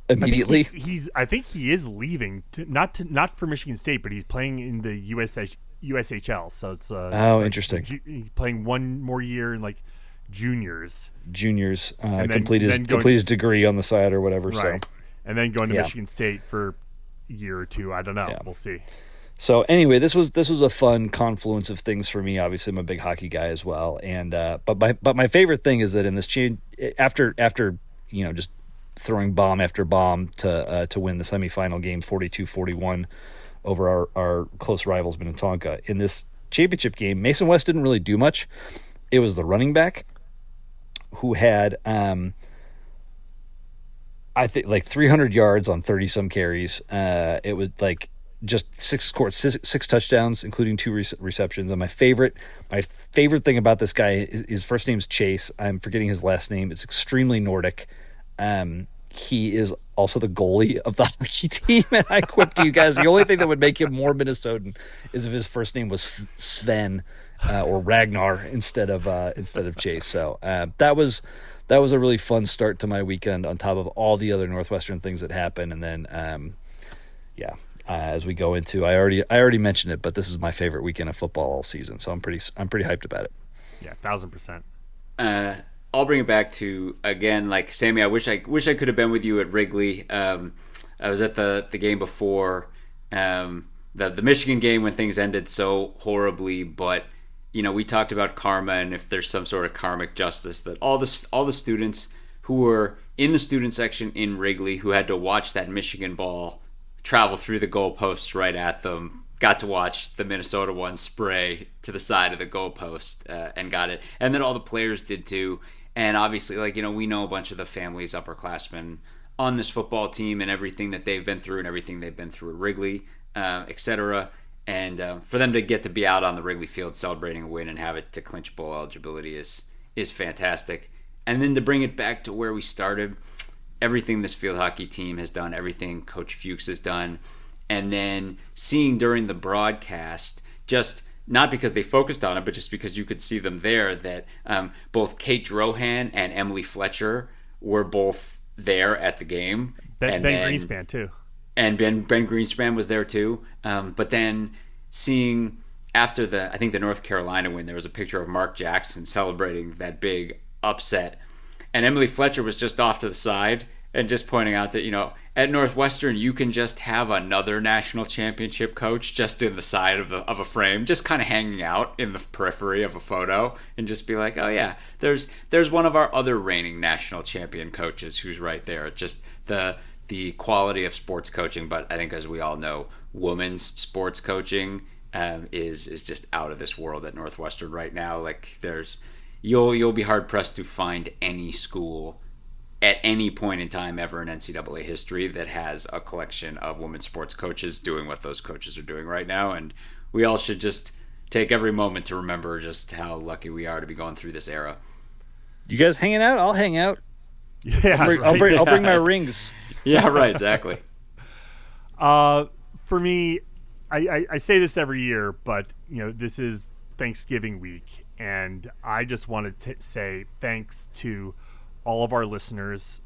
immediately. I think he is leaving not for Michigan State, but he's playing in the USHL. So it's interesting. He's playing one more year in juniors, complete his degree on the side or whatever. Right. So, and then going to Michigan State for a year or two. I don't know. Yeah. We'll see. So anyway, this was a fun confluence of things for me. Obviously, I'm a big hockey guy as well, and but my favorite thing is that in this change, after just throwing bomb after bomb to win the semifinal game 42-41 over our close rivals Minnetonka, in this championship game, Mason West didn't really do much. It was the running back who had I think 300 yards on 30 some carries. It was just 6 touchdowns, including 2 receptions. And my favorite thing about this guy is his first name's Chase. I'm forgetting his last name. It's extremely Nordic. He is also the goalie of the hockey team. And I quip to you guys, the only thing that would make him more Minnesotan is if his first name was Sven or Ragnar instead of Chase. So that was a really fun start to my weekend on top of all the other Northwestern things that happened. And then, as we go into, I already mentioned it, but this is my favorite weekend of football all season. So I'm pretty hyped about it. Yeah, 1,000%. I'll bring it back to, again, Sammy, I wish I could have been with you at Wrigley. I was at the game before the Michigan game when things ended so horribly, but we talked about karma and if there's some sort of karmic justice, that all the students who were in the student section in Wrigley who had to watch that Michigan ball travel through the goalposts right at them got to watch the Minnesota one spray to the side of the goalpost and got it. And then all the players did too. And obviously, we know a bunch of the families, upperclassmen on this football team and everything that they've been through and everything they've been through at Wrigley, etc. And for them to get to be out on the Wrigley Field celebrating a win and have it to clinch bowl eligibility is fantastic. And then to bring it back to where we started, everything this field hockey team has done, everything Coach Fuchs has done, and then seeing during the broadcast, just not because they focused on it, but just because you could see them there, that both Kate Drohan and Emily Fletcher were both there at the game. Ben Greenspan too. And Ben Greenspan was there too. But then seeing after I think the North Carolina win, there was a picture of Mark Jackson celebrating that big upset. And Emily Fletcher was just off to the side and just pointing out that, at Northwestern, you can just have another national championship coach just in the side of a frame, just kind of hanging out in the periphery of a photo, and just be like, oh yeah, there's one of our other reigning national champion coaches who's right there. Just the quality of sports coaching, but I think, as we all know, women's sports coaching is just out of this world at Northwestern right now. Like, you'll be hard pressed to find any school at any point in time ever in NCAA history that has a collection of women's sports coaches doing what those coaches are doing right now. And we all should just take every moment to remember just how lucky we are to be going through this era. You guys hanging out? I'll hang out. Yeah, I'll bring my rings. Yeah, right, exactly. For me, I say this every year, but this is Thanksgiving week, and I just wanted to say thanks to all of our listeners,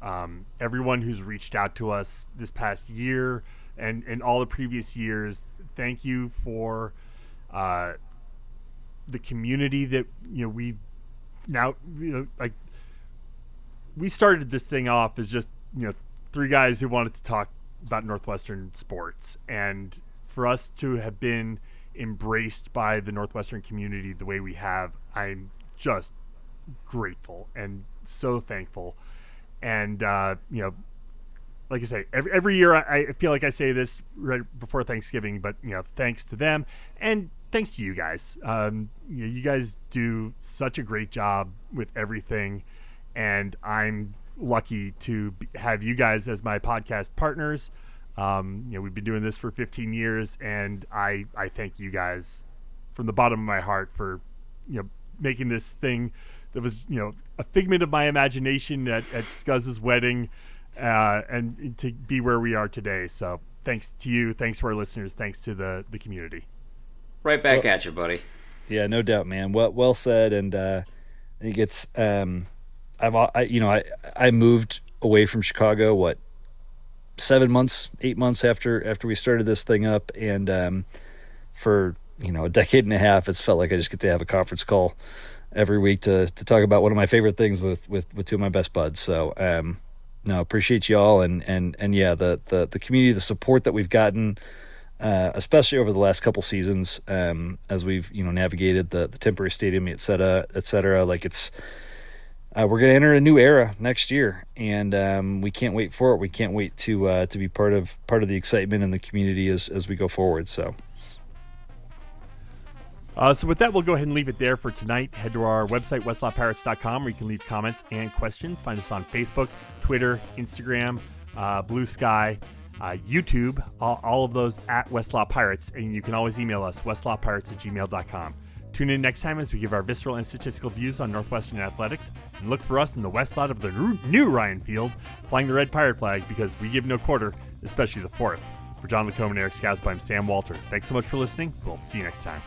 everyone who's reached out to us this past year and all the previous years. Thank you for the community that we've now like. We started this thing off as just three guys who wanted to talk about Northwestern sports, and for us to have been embraced by the Northwestern community the way we have, I'm just grateful and so thankful. And like I say, every year I feel like I say this right before Thanksgiving, but thanks to them and thanks to you guys. You guys do such a great job with everything, and I'm lucky to have you guys as my podcast partners. We've been doing this for 15 years, and I thank you guys from the bottom of my heart for making this thing that was a figment of my imagination at Scuzz's wedding, and to be where we are today. So thanks to you, thanks to our listeners, thanks to the community. Right back at you, buddy. Yeah, no doubt, man. Well said. And I think it's I moved away from Chicago 8 months after we started this thing up, and for a decade and a half, it's felt like I just get to have a conference call every week to talk about one of my favorite things with two of my best buds. So appreciate y'all, and yeah, the community, the support that we've gotten, especially over the last couple seasons, as we've navigated the temporary stadium, et cetera. Like, it's we're going to enter a new era next year, and we can't wait for it. We can't wait to be part of the excitement in the community as we go forward. So with that, we'll go ahead and leave it there for tonight. Head to our website, westlaw.pirates.com, where you can leave comments and questions. Find us on Facebook, Twitter, Instagram, Blue Sky, YouTube, all of those at Westlaw Pirates. And you can always email us, westlawpirates@gmail.com. Tune in next time as we give our visceral and statistical views on Northwestern athletics, and look for us in the west side of the new Ryan Field, flying the red pirate flag, because we give no quarter, especially the fourth. For John Lacombe and Eric Scasby, I'm Sam Walter. Thanks so much for listening. We'll see you next time.